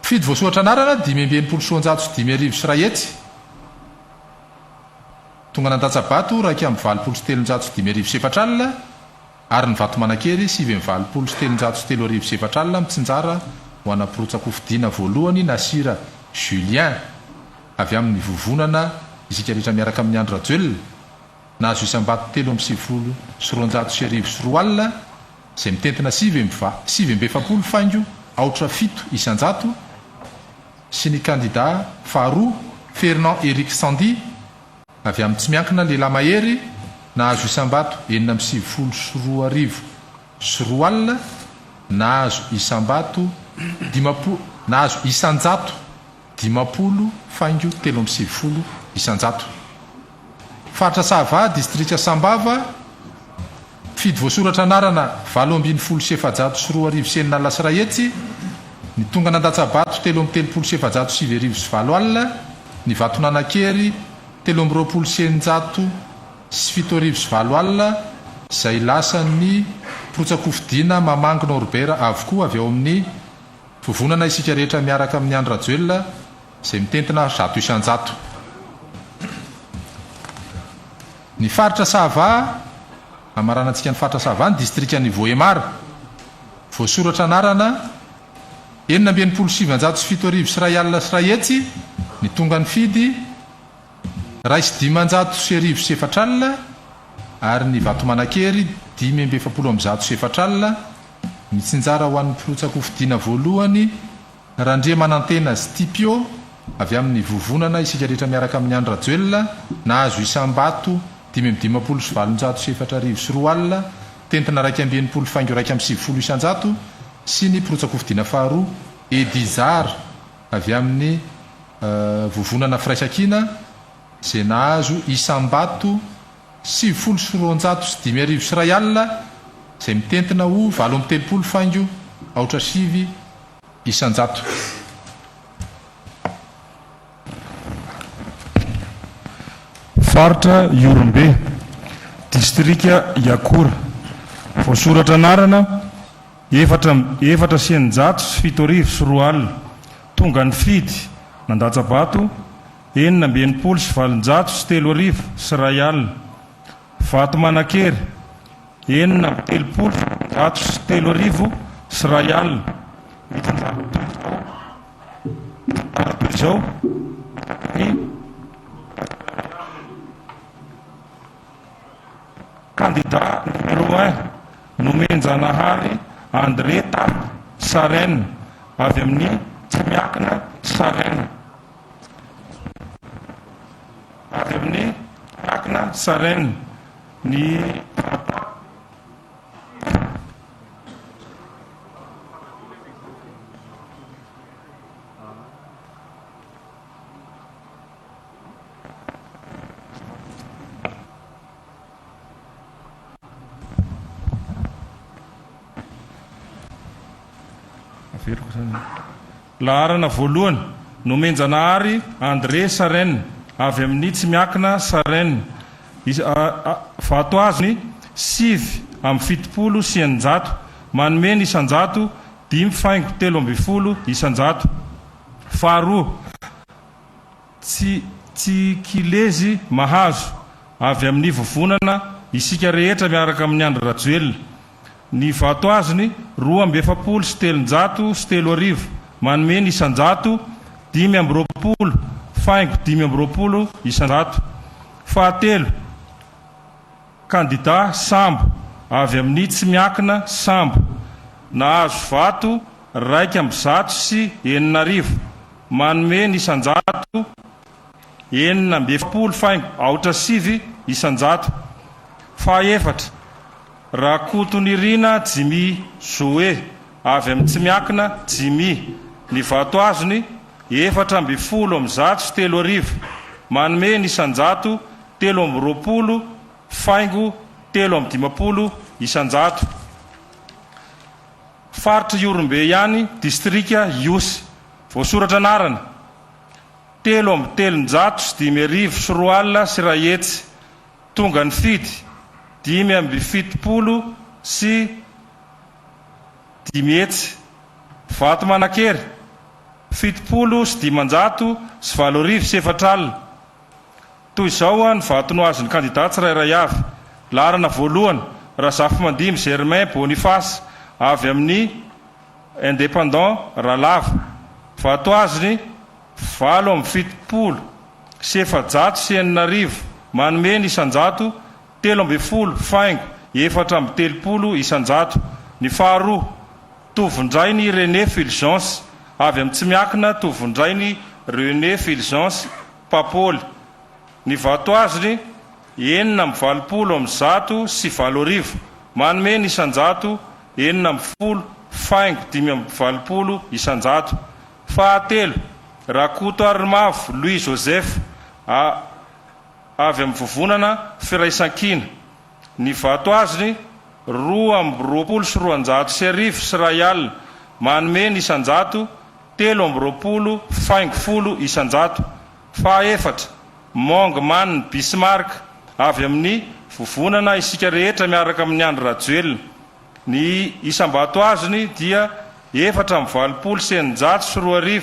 fidy voasoratra anarana 590 sy 5 sy ray hetsy, tonga nan-datsabato raiky amin'ny 20 sy 704 alina, ary ny vato manan-kery 720 sy 704 alina, mitsinjara ho ana Potsako fidiana voalohany Nasira Julien, avy amin'ny vovonana isika rehetra miaraka amin'ny Andro Rajoelina, nahazo isam-bato 370 sy 200 sy 4 alina, izay mitentina 7 faingo 7 isan-jato. Sy ny kandida faharoa Fernand Eric Sandy, avy amin'ny tsy miankina Lela Mahery, nahazo isam-bato 770 sy 2 sy 4 alina, nahazo isam-bato 50 faingo 370 isan-jato. Faritra Sava, distrika Sambava, fidy voasoratra anarana 770 sy 700 sy 2 sy 9 alina sy ray hetsy, ny tonga nan-datsabato 370 sy 700 sy 4 sy 4 alina, ny vato nanan-kery 320 sy 900 sy 7 sy 4 alina, izay lasan'ny Potsako fidiana Mamangina Orbera avokoa, avy ao amin'ny vovonana isika rehetra miaraka amin'ny Andro Rajoelina, izay mitentina 100 isan-jato. Ny faritra Sava, amaranantsika ny faritra Sava, ny distrika ny Voemara, voasoratra anarana 970 sy 7 sy ray alina sy ray hetsy, ny tonga ny fidy ray sy 500 sy 1 sy 4 alina, ary ny vato manan-kery 570 sy 4 alina, mitsinjara ho an'ny Potsako fidiana voalohany Randria Manantena Stipio, avy amin'ny vovonana isika rehetra miaraka amin'ny Andro Rajoelina, nahazo isam-bato 550 sy 700 sy 4 sy 4 alina, tentina 120 faingo 170 isan-jato. Sy ny Potsako fidiana faharoa Edizar, avy amin'ny vovonana Firaisakina, izay nahazo isam-bato 70 sy 200 sy 5 sy ray alina, izay mitentina ho 70 faingo 4 isan-jato. Faritra Iorombe, distrika Iakora, voasoratra anarana 700 sy 7 sy 7 sy 4 alina, tonga ny fidy nan-datsabato 970 sy 700 sy 3 sy ray alina, vato manan-kery 970 sy 3 sy ray alina, izao ny candidat numéro 1 Nomenjanahary André Sarène, avy amin'ny tsy miankina Sarène, avy amin'ny miankina Sarène, ny laharana voalohany nomenjanahary André Sarène avy amin'ny tsy miakina Sarène vato azony 7,70 manome ny isanjato 5,70 isanjato. Faharoa Tsikilezy Mahazo avy amin'ny vovonana isika rehetra miaraka amin'ny Andry Rajoelina ny vato azony 2,730 manome ny isanjato 5,70 isanjato. Fahatelo Kandida Sambo avy amin'ny tsy miakina Sambo nahazo vato 2,9 manome ny isanjato 9,7 isanjato. Fahaefatra Rakotonirina Jimy Zoe avy amin'ny tsy miakina Jimy ny vato azony 4,30 manome ny isanjato 13,7 isanjato. Faritra Iorombe ihany distrika Iosy voasoratra anarana 3,350 sy rahetsy tonga ny fidy 5,70 sy 10 hetsy. Vato Manakery 70 sy 500 sy 4,000 sy 4 toy izao ny vato noazon'ny kandidat tsirairay avy. Laharana voalohany Razafimandimy Germain Boniface avy amin'ny indépendant Ralava vato azony 7,70 sy 790 manome ny isanjato 13,430 isanjato. Ny faharoa Tovindrainy René Fulgence avy amin'ny tsy miakina Tovindrainy René Fulgence Papoly ny vato azony 9,20 sy 4,000 manome ny isanjato 9,520 isanjato. Fahatelo Rakoto Arimavo Louis Joseph avy amin'ny vovonana Firaisankina ny vato azony 2,20 sy rayal manome ny isanjato 13,50 isanjato. Fahaefatra Mongman Bismarck avy amin'ny vovonana isika rehetra miaraka amin'ny Andry Rajoelina ny isambato azony dia 4,20 sy 900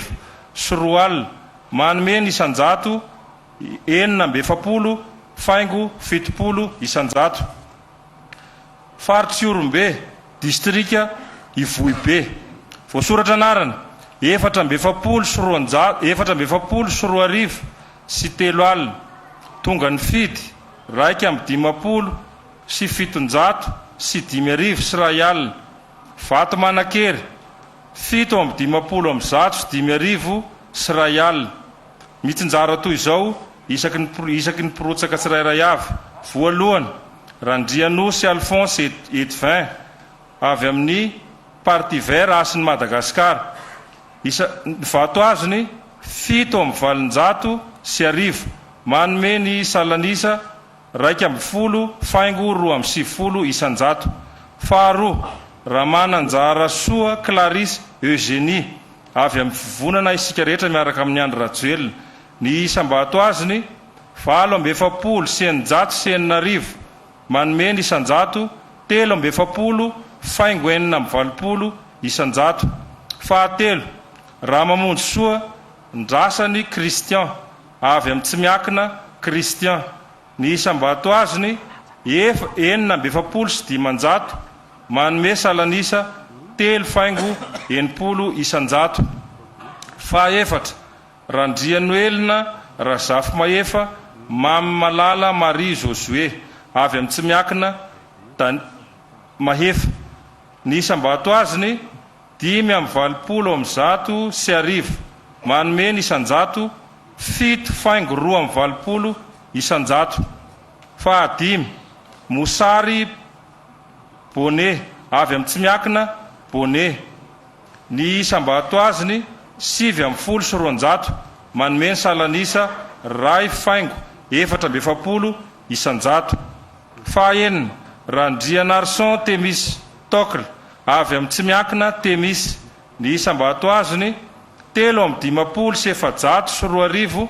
sy roal manome ny isanjato 9,70 isanjato. Faritra Iorombe distrika Ivohibe voasoratra anarana 4,20 sy 2,000 sy 3 tonga ny fidy 1,50 sy 700 sy 10,000 sy rayal. Vato Manakery 7,50 sy 10,000 sy rayal. Mitsinjara toy izao isaky ny pirotsaka tsirairay avy. Voalohany Randrianosy Alphonse Edvin avy amin'ny Parti Vert Asin'ny Madagasikara vato azony 7,20 sy 1,000 manome ny salanisa 1,270 isanjato. Faharoa Ramananjara Soa Clarisse Eugénie avy amin'ny vovonana isika rehetra miaraka amin'ny Andry Rajoelina ny isambato azony 7,70 sy 900 manome ny isanjato 13,420 isanjato. Fahatelo Ramamonjy Soa Ndrasany Christian avy amin'ny tsy miakina Christian ny isambato azony 9,70 sy 500 manome salanisa 3,70 isanjato. Fahaefatra Randrianoelina Razafimahefa Mamy Malala Marie Josué avy amin'ny tsy miakina Mahefa ny isambato azony 5,20 sy 1,000 manome ny isanjato 7,220 isanjato. Fahadimy Mosary Boné avy amin'ny tsy miakina Boné ny isambato azony 7,20 sy 200 manome ny salanisa 2,420 isanjato. Fahaenina Randrianarson Temis Tokle avy amin'ny tsy miakina Temis ny isam-bato azony 3,540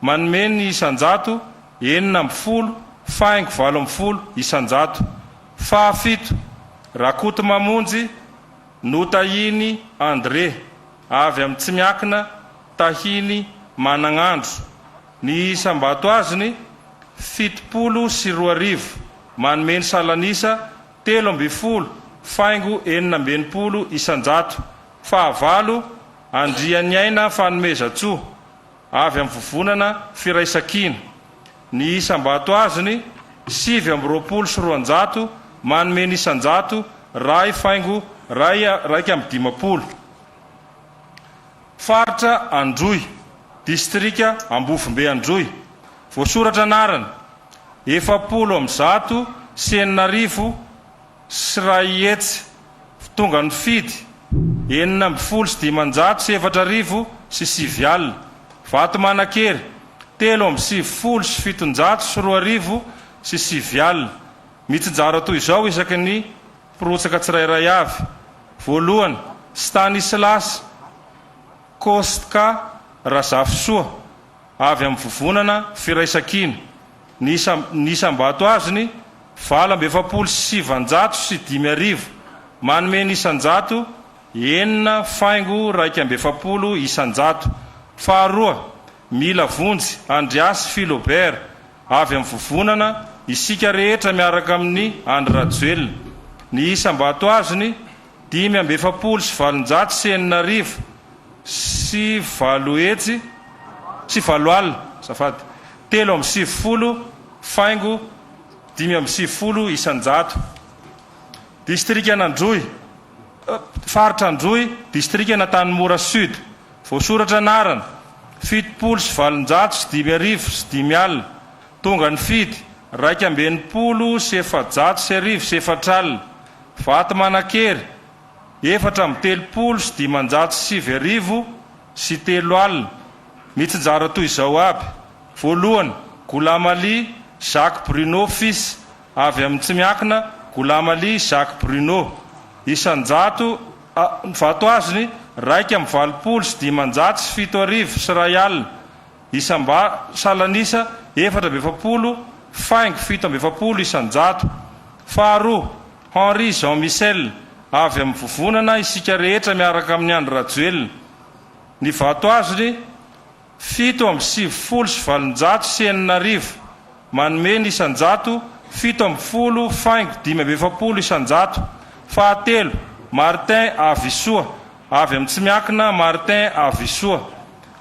manome ny isan-jato 9,10 faingo 7,10 isan-jato. Fahafito Rakoto Mamonjy Notahiny André avy amin'ny Tsimiakina Tahiny Managnandro, ny isam-bato azony 7,20 manome ny salanisa 3,10 faingo 9,90 isan-jato. Fahavalo Andriany Aina Fanomezatsoa avy amin'ny vovonana Firaisakina, ny isam-bato azony 7,20 manome ny isan-jato 2 faingo 1,50. Faritra Androy, distrika Ambofimbe Androy, voasoratra anarana 7,100 sy ray hetsy, tonga ny fidy 9,700 sy 7 alina. Vato Manakery 3,720 sy 7 alina. Mitsinjara toy izao isaky ny mpirotsaka tsirairay avy. Voalohany Stanislas Kostka Razafisoa avy amin'ny vovonana Firaisakina, ny isam-bato azony 7,700 sy 5,000 manome ny isan-jato 9 faingo 1,50 isan-jato. Faharoa Mila Vonjy Andriasy Philobert avy amin'ny vovonana Isika Rehetra miaraka amin'ny Andry Rajoelina, ny isam-bato azony 5,700 sy 9,000 sy 8 hetsy sy 8 alina, safady 3,70 faingo 5,70 isan-jato. Distrika Androy, faritra Androy, distrika Tanimora Sud, voasoratra anarana 7,700 sy 5,000 sy 5 alina. Tonga ny fidy 2,90 sy 700 sy 4 alina. Vato Manakery 4,30 sy 500 sy 7,000 sy 3 alina. Mitsinjara toy izao aby. Voalohany Golamali Jacques Bruno fils avy amin'ny Tsimiakina Golamali Jacques Bruno, isan-jato vato azony 2,20 sy 500 sy 7,000 sy 2 alina. Salanisa 4,70 faingo 7,70 isan-jato. Faharoa Henri Jean Michel avy amin'ny vovonana Isika Rehetra miaraka amin'ny Andry Rajoelina, ny vato azony 7,70 sy 700 sy 9,000 manome ny isan-jato 7,10 faingo 5,70 isan-jato. Fahatelo Martin Avisoa avy amin'ny Tsimiakina Martin Avisoa,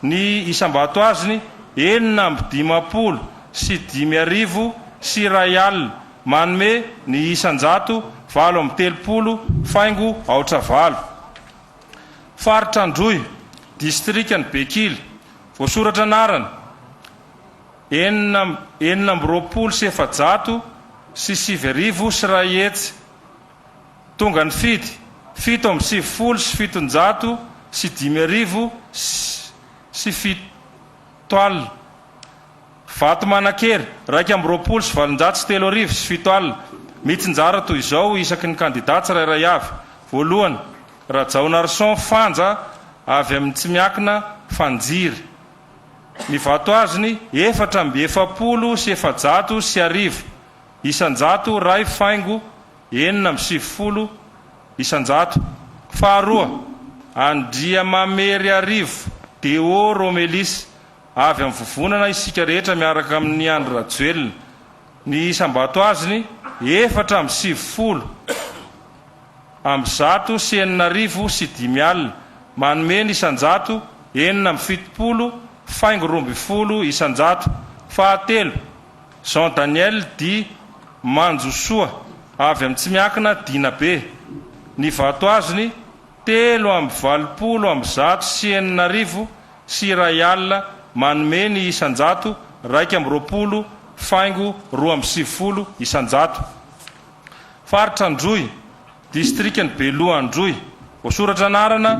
ny isam-bato azony 9,50 sy 5,000 sy 2 alina manome ny isan-jato 7,30 faingo 4. Faritra Androy, distrika ny Bekily, voasoratra anarana 9,20 sy 700 sy 7,000 sy 2 hetsy. Tonga ny fidy 7,70 sy 700 sy 5,000 sy 7 alina. Vato Manakery 2,20 sy 700 sy 3,000 sy 7 alina. Mitsinjara toy izao isaky ny kandidat tsirairay avy. Voalohany Rajaonarson Fanja avy amin'ny Tsimiakina Fanjiry, ny vato azony 4,70 sy 700 sy 1,000 isan-jato 2 faingo 9,70 isan-jato. Faharoa Andriamamery Arivo Deo Romelis avy amin'ny vovonana Isika Rehetra miaraka amin'ny Andry Rajoelina, ny isam-bato azony 4,70 100 sy 9,000 sy 5 alina manome ny isan-jato 9,70 faingo 20 isan-jato. Fahatelo Jean Daniel Di Manjosoa avy amin'ny Tsimiakina Dinabe, ny vato azony 3,20 sy 9,000 sy 2 alina manome ny isan-jato 2,20 faingo 2,70 isan-jato. Faritra Androy, distrika ny Beloa Androy, voasoratra anarana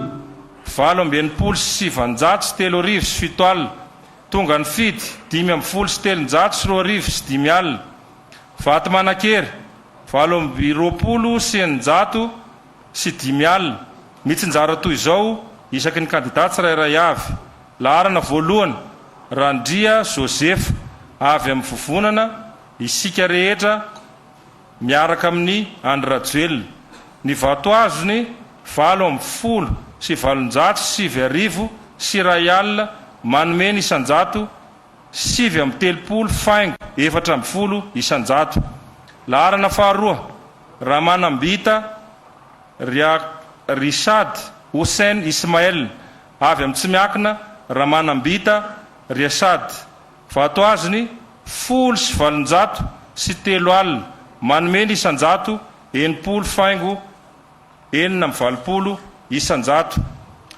7,90 sy 700 sy 3,000 sy 7 alina. Tonga ny fidy 5,0 sy 300 sy 2,000 sy 5 alina. Vato Manakery 7,20 sy 900 sy 5 alina. mitsinjara toy izao isaky ny kandida tsirairay avy. Laharana voalohany Randria Josefa avy amin'ny vovonana isika rehetra miaraka amin'ny Andrajoelina. Ny vatoazony 70 sy 750 sy ray alina manome ny isanjato 730 faingo 410 isanjato. Laharana faharoa Ramanambita Risad Hussein Ismael avy amin'ny Tsimiakina Ramanambita Risad, vatoazony 10 sy 700 sy 3 alina manome ny isanjato 80 faingo 440 isanjato.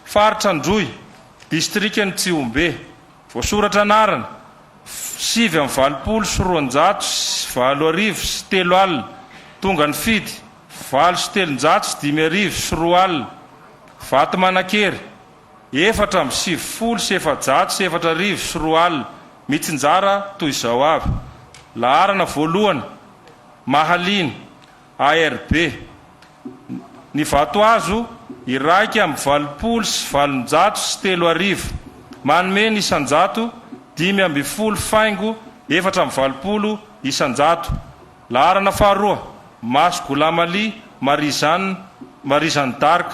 Faritra Androy distrikany Tsiombe, voasoratra anarana 720 sy 200 sy 7 sy 3 alina, tonga ny fidy 7 sy 300 sy 5 sy 2 alina. Vato Manakery 4 sy 7 sy 700 sy 4 sy 2 alina, mitsinjara toy izao avy. Laharana voalohany Mahaliny ARB, ny vatoazo iraika amin'ny 80 sy 700 sy 3 manome ny isanjato 510 faingo 440 isanjato. Laharana faharoa Masgolamali Marie Jeanne d'Arc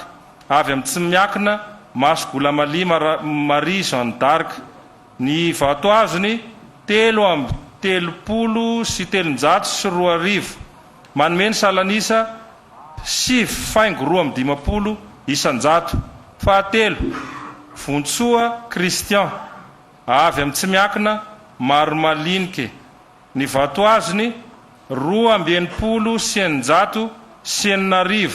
avy amin'ny Tsimiakina Masgolamali Marie Jeanne d'Arc, ny vatoazony 330 sy 300 sy 2 manome ny salanisa 7 faingo 250 isanjato. Fahatelo Vontsoa Christian avy amin'ny Tsimiakina Maromalinike, ny vatoazony 290 sy 900 sy 9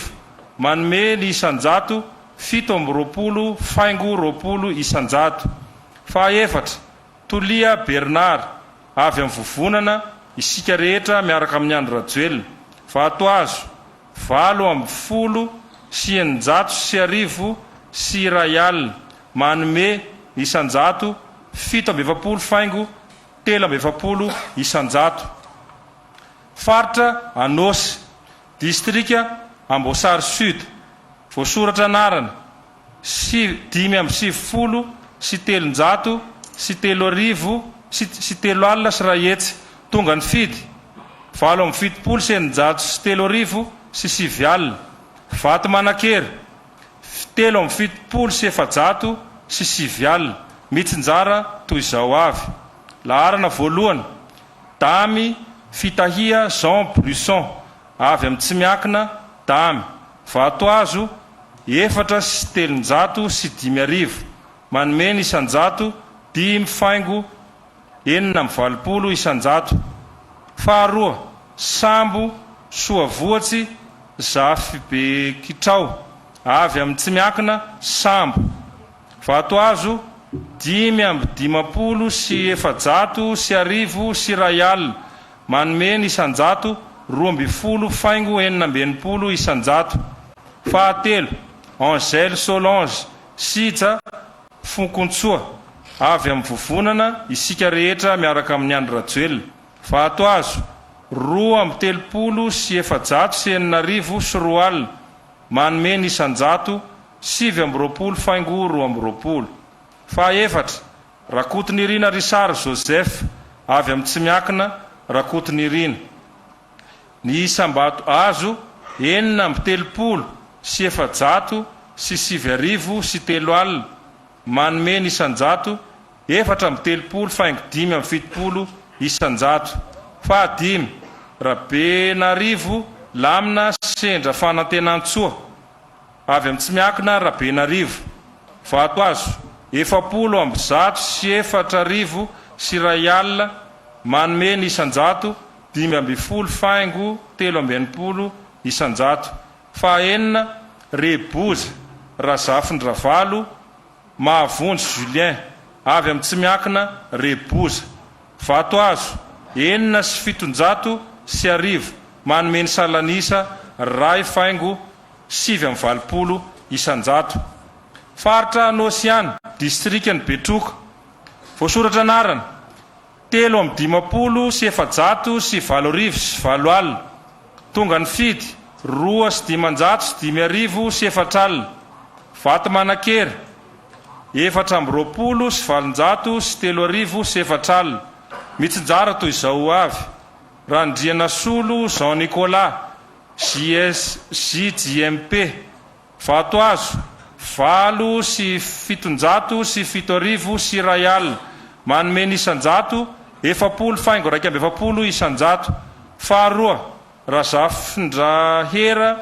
manome ny isanjato 720 faingo 20 isanjato. Fahaefatra Tolia Bernard avy amin'ny vovonana isika rehetra miaraka amin'ny Andrajoelina, vatoazo 80 sy 900 sy 1 sy ray alina manome ny isanjato 720 faingo 340 isanjato. Faritra Anosy distrika Amboasary Sud, voasoratra anarana 570 sy 300 sy 3 sy 3 alina sy ray hetsy, tonga ny fidy 770 sy 900 sy 3 sy 7 alina. Vato Manakery 770 sy 700 sy 7 alina, mitsinjara toy izao avy. Laharana voalohany Damy Fitahia Jean Blusson avy amin'ny Tsimiakina Damy, vatoazo 4 sy 300 sy 5 manome ny isanjato 10 faingo 440 isanjato. Faharoa Sambo Soavoatsy Zafy Bekitrao avy amin'ny Tsimiakina Sambo, vatoazo 550 sy 700 sy 1 sy ray alina manome ny isanjato 12 faingo 440 isanjato. Fahatelo Angèle Solange Sija Fonkontsoa avy amin'ny vovonana isika rehetra miaraka amin'ny Andrajoelina, vatoazo 230 sy 700 sy 4 sy 2 alina manome ny isanjato 720 faingo 220. Fahaefatra Rakotonirina Richard Joseph avy amin'ny Tsimiakina Rakotonirina, ny isambato azo 430 sy 700 sy 7 sy 3 alina manome ny isanjato 430 faingo 570 isanjato. Fahadimy Rabenarivo Lamina Sendra Fanantenantsoa avy amin'ny Tsimiakina Rabenarivo, vatoazo 700 sy 4 sy ray alina manome ny isanjato 5 faingo 340 isanjato. Fahaenina Reboza Razafindravalo Mahavonjy Julien avy amin'ny Tsimiakina Reboza, vatoazo 4 sy 700 sy 1 manome ny salanisa 2 faingo 720 isanjato. Faritra Anosiany distrikany Betroka, voasoratra anarana 350 sy 700 sy 4 sy 4 alina, tonga ny fidy 2 sy 500 sy 5 sy 4 alina. Vatomanakery 420 sy 734 mitsinjara toy izao avy: Randriana Solo Jean Nicolas JGMP Vatoazo 777 sy Rayal manome ny isanjato 70 faingo raika amby 70 isanjato. Faharoa Razafindrahera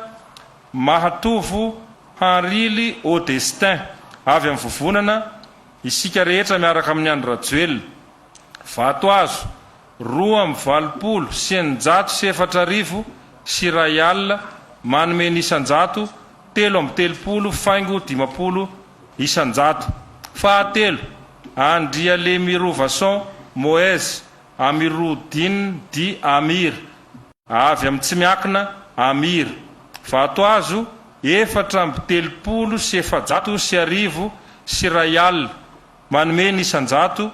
Mahatovo Hanrily Audestin avy amin'ny vovonana isika rehetra miaraka amin'ny Andro Rajoelina. Vatoazo 220 sy 940 sy Rayal manome ny isanjato 330 faingo 50 isanjato. Fahatelo Andria Lemirovason Moez Amiroudine Di Amir avy amin'ny tsy miakina Amir. Vatoazo 430 sy 750 sy Rayal manome ny isanjato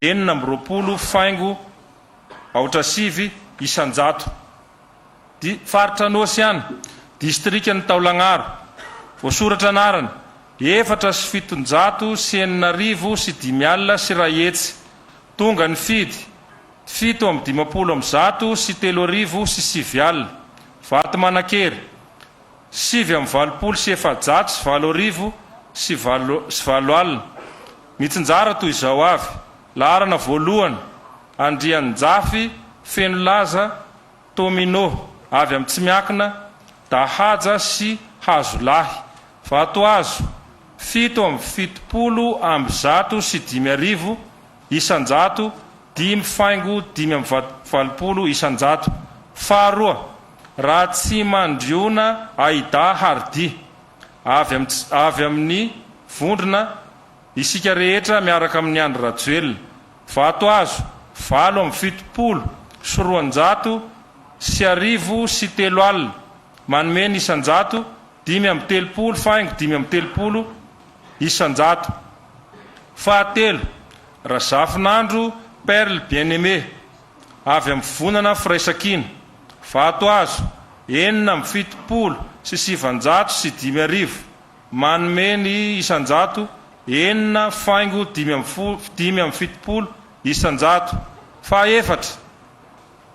420 faingo 800 isanjato. Faritra Nosiana distrika ny Taolagnaro voasoratra anarany 470 sy 800 sy 5 sy Rahetsy. Tonga ny fidy 750 sy 300 sy 7. Vatomanakery 720 sy 700 sy 700 sy 7. Mitsinjara toy izao avy: laharana voalohany Andrianjafy Fenolaza Tomino avy amin'ny tsy miakina Dahaja sy Hazolahy. Vatoazo 770 amby 100 sy 500 isanjato 5 faingo 520 isanjato. Faharoa Ratsimandriona Aida Hardy avy amin'ny vondrona isika rehetra miaraka amin'ny Andro Rajoelina. Vatoazo 770 sy 200 sy 1000 sy 3 manome ny isanjato 530 faingo 530 isanjato. Fahatelo Razafinandro Perle Bien-Aimé avy amin'ny vonana Firaisakina. Vatoazo 470 sy 700 sy 500 manome ny isanjato 4 faingo 570 isanjato. Fahaefatra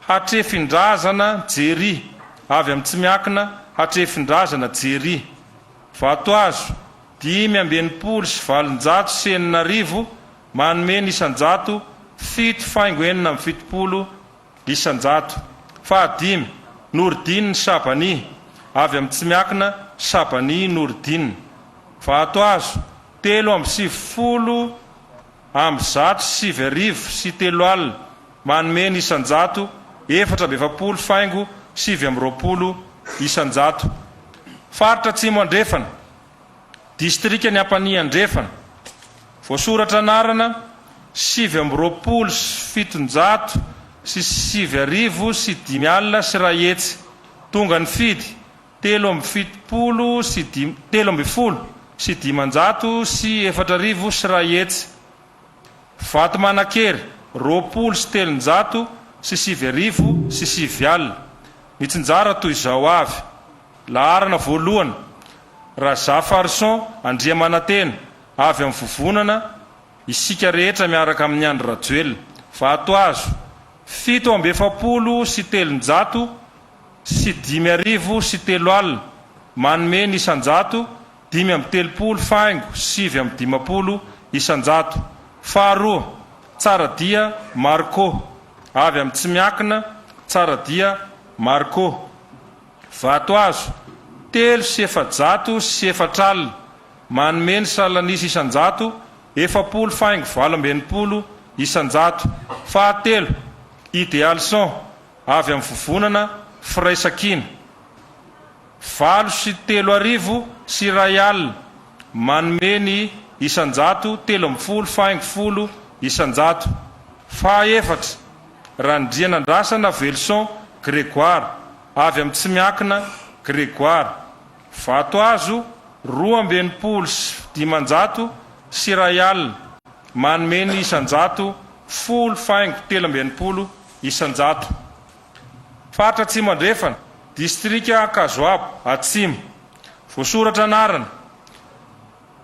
Hatrefindrazana Jery avy amin'ny tsy miakina Hatrefindrazana Jery. Vatoazo 590 sy 700 sy 800 manome ny isanjato 7 faingo 470 isanjato. Fahadimy Nordine Sabani avy amin'ny tsy miakina Sabani Nordine. Vatoazo 370 amby 100 sy 700 sy 3 manome ny isanjato 470 faingo 720 isanjato. Faritra Atsimo Andrefana distrika ny Ampania Andrefana voasoratra anarana 720 sy 700 sy 700 sy 5 sy Rahetsy. Tonga ny fidy 370 sy 500 sy 400 sy Rahetsy. Vatomanakery 20 sy 300 sy 700 sy 7. Mitsinjara toy izao avy: laharana voalohany Razafarson Andriamanantena avy amin'ny vovonana isika rehetra miaraka amin'ny Andro Rajoelina. Vatoazo 770 sy 300 sy 500 sy 3 manome ny isanjato 530 faingo 750 isanjato. Faharoa Tsaradia Marco avy amin'ny tsy miakina Tsaradia Marco. Vatoazo 3 sy 700 sy 7 manome ny salanisy isanjato 70 faingo 720 isanjato. Fahatelo Idéalson avy amin'ny vovonana Firaisakina. 9 sy 300 sy Rayal manome ny isanjato 30 faingo 10 isanjato. Fahaefatra Randrianandrasana Velson Grégoire avy amin'ny tsy miakina Grégoire. Vatoazo 290 sy 500 sy Rayal manome ny isanjato 10 faingo 320 isanjato. Faritra Atsimo Andrefana distrika Kazoabo Atsimo voasoratra anarana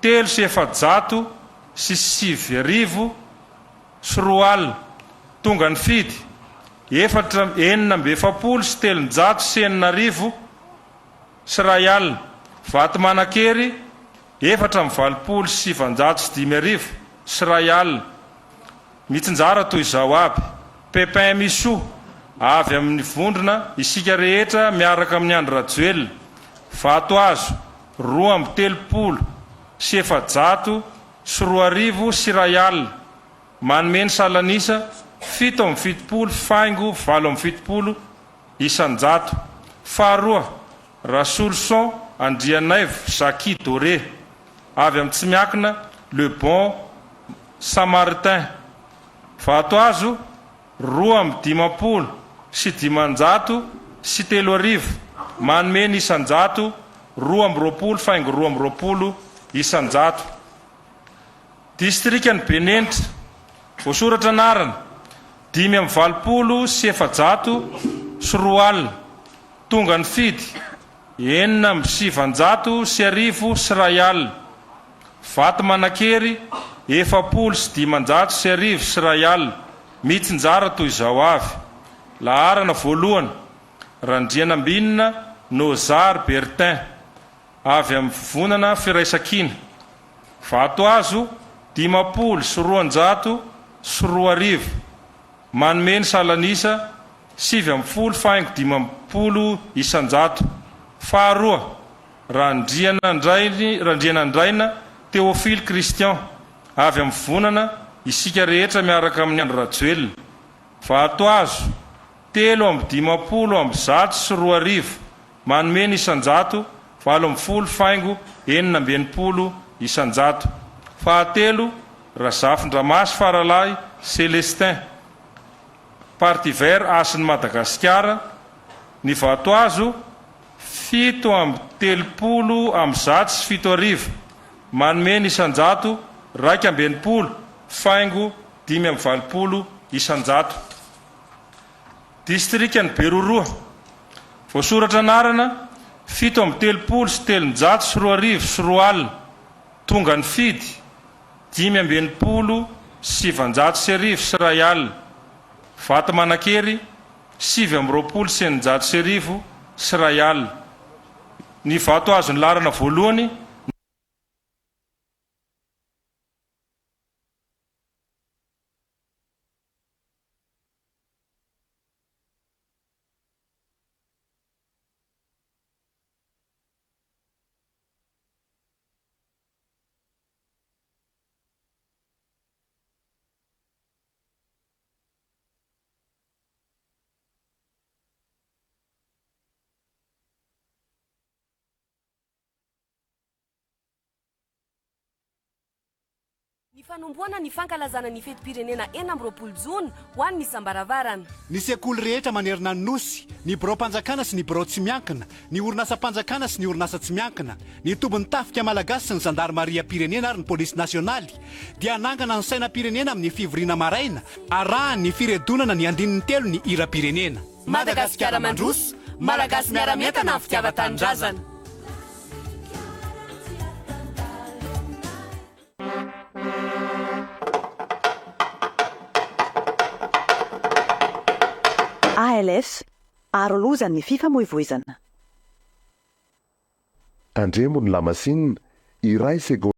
3,780 tonga ny fidy 4,780 sy ray alina. Vato Manakery 4,750 sy ray alina. Mitsinjara toy izao aby. Pepin Miso avy amin'ny vondrona isika rehetra miaraka amin'ny Andry Rajoelina. Vato azo 2,700 sy 2,000 sy ray alina. Manomeny Salanisa 7,70 isanjato. Faharoa Rasolson Andrianaivo Jackie Doré avy amin'ny Tsimiakina Le Bon Samaritain. Vato azo 2,50 sy 500 sy 3,000. Manomeny isanjato 2,20 isanjato. Distrikany Benenitra voasoratra anarana 5,20 sy 700 sy 2 alina. Tonga ny fidy 4,700 sy 1,000 sy ray alina. Vato Manakery 4,500 sy 1,000 sy ray alina. Mitsinjara toy izao avy. Laharana voalohany Randrianambinina Nozar Bertin avy amin'ny vonana Firaisankina. Vato azo 50 sy 200 sy 2,000. Manomeny Salanisa 7,50 isanjato. Faharoa Randrianandraina Théophile Christian avy amin'ny vonana isika rehetra miaraka amin'ny Andry Rajoelina. Vato azo 3,50 sy 2,000. Manomeny isanjato 7,40 isanjato. Fahatelo Razafindramasy Faralahy Célestin Parti Vert Asin'ny Madagasikara. Ny vato azo 7,30 sy 7,000. Manomeny isanjato 2,520 isanjato. Distrikany Beroroa voasoratra anarana 7,30 sy 300 sy 2,000 sy 2 alina. Tonga ny fidy 5,20 sy 700 sy 1,000 sy ray alina. Vato Manakery 7,20 sy 900 sy 1,000 sy ray alina. Ny vato azo ny larana voalohany Ny fanomboana ny fankalazana ny fetim-pirenena 4 Jona ho an'ny isam-baravarana. Ny sekoly rehetra manerana ny nosy, ny birao-mpanjakana sy ny birao tsy miankina, ny orinasa-mpanjakana sy ny orinasa tsy miankina, ny tobin'ny tafika malagasy sy ny zandarmaria-pirenena ary ny polisy nasionaly dia anangana ny sainam-pirenena amin'ny fivoriana maraina arahany ny firedonana ny andinin'ny telo ny hira-pirenena. Madagasikara mandroso, malagasy miara-mientana amin'ny fitiavan-tanindrazana. ALS arolozan'ny fifamoivoizana. Andremo ny lamasinina iray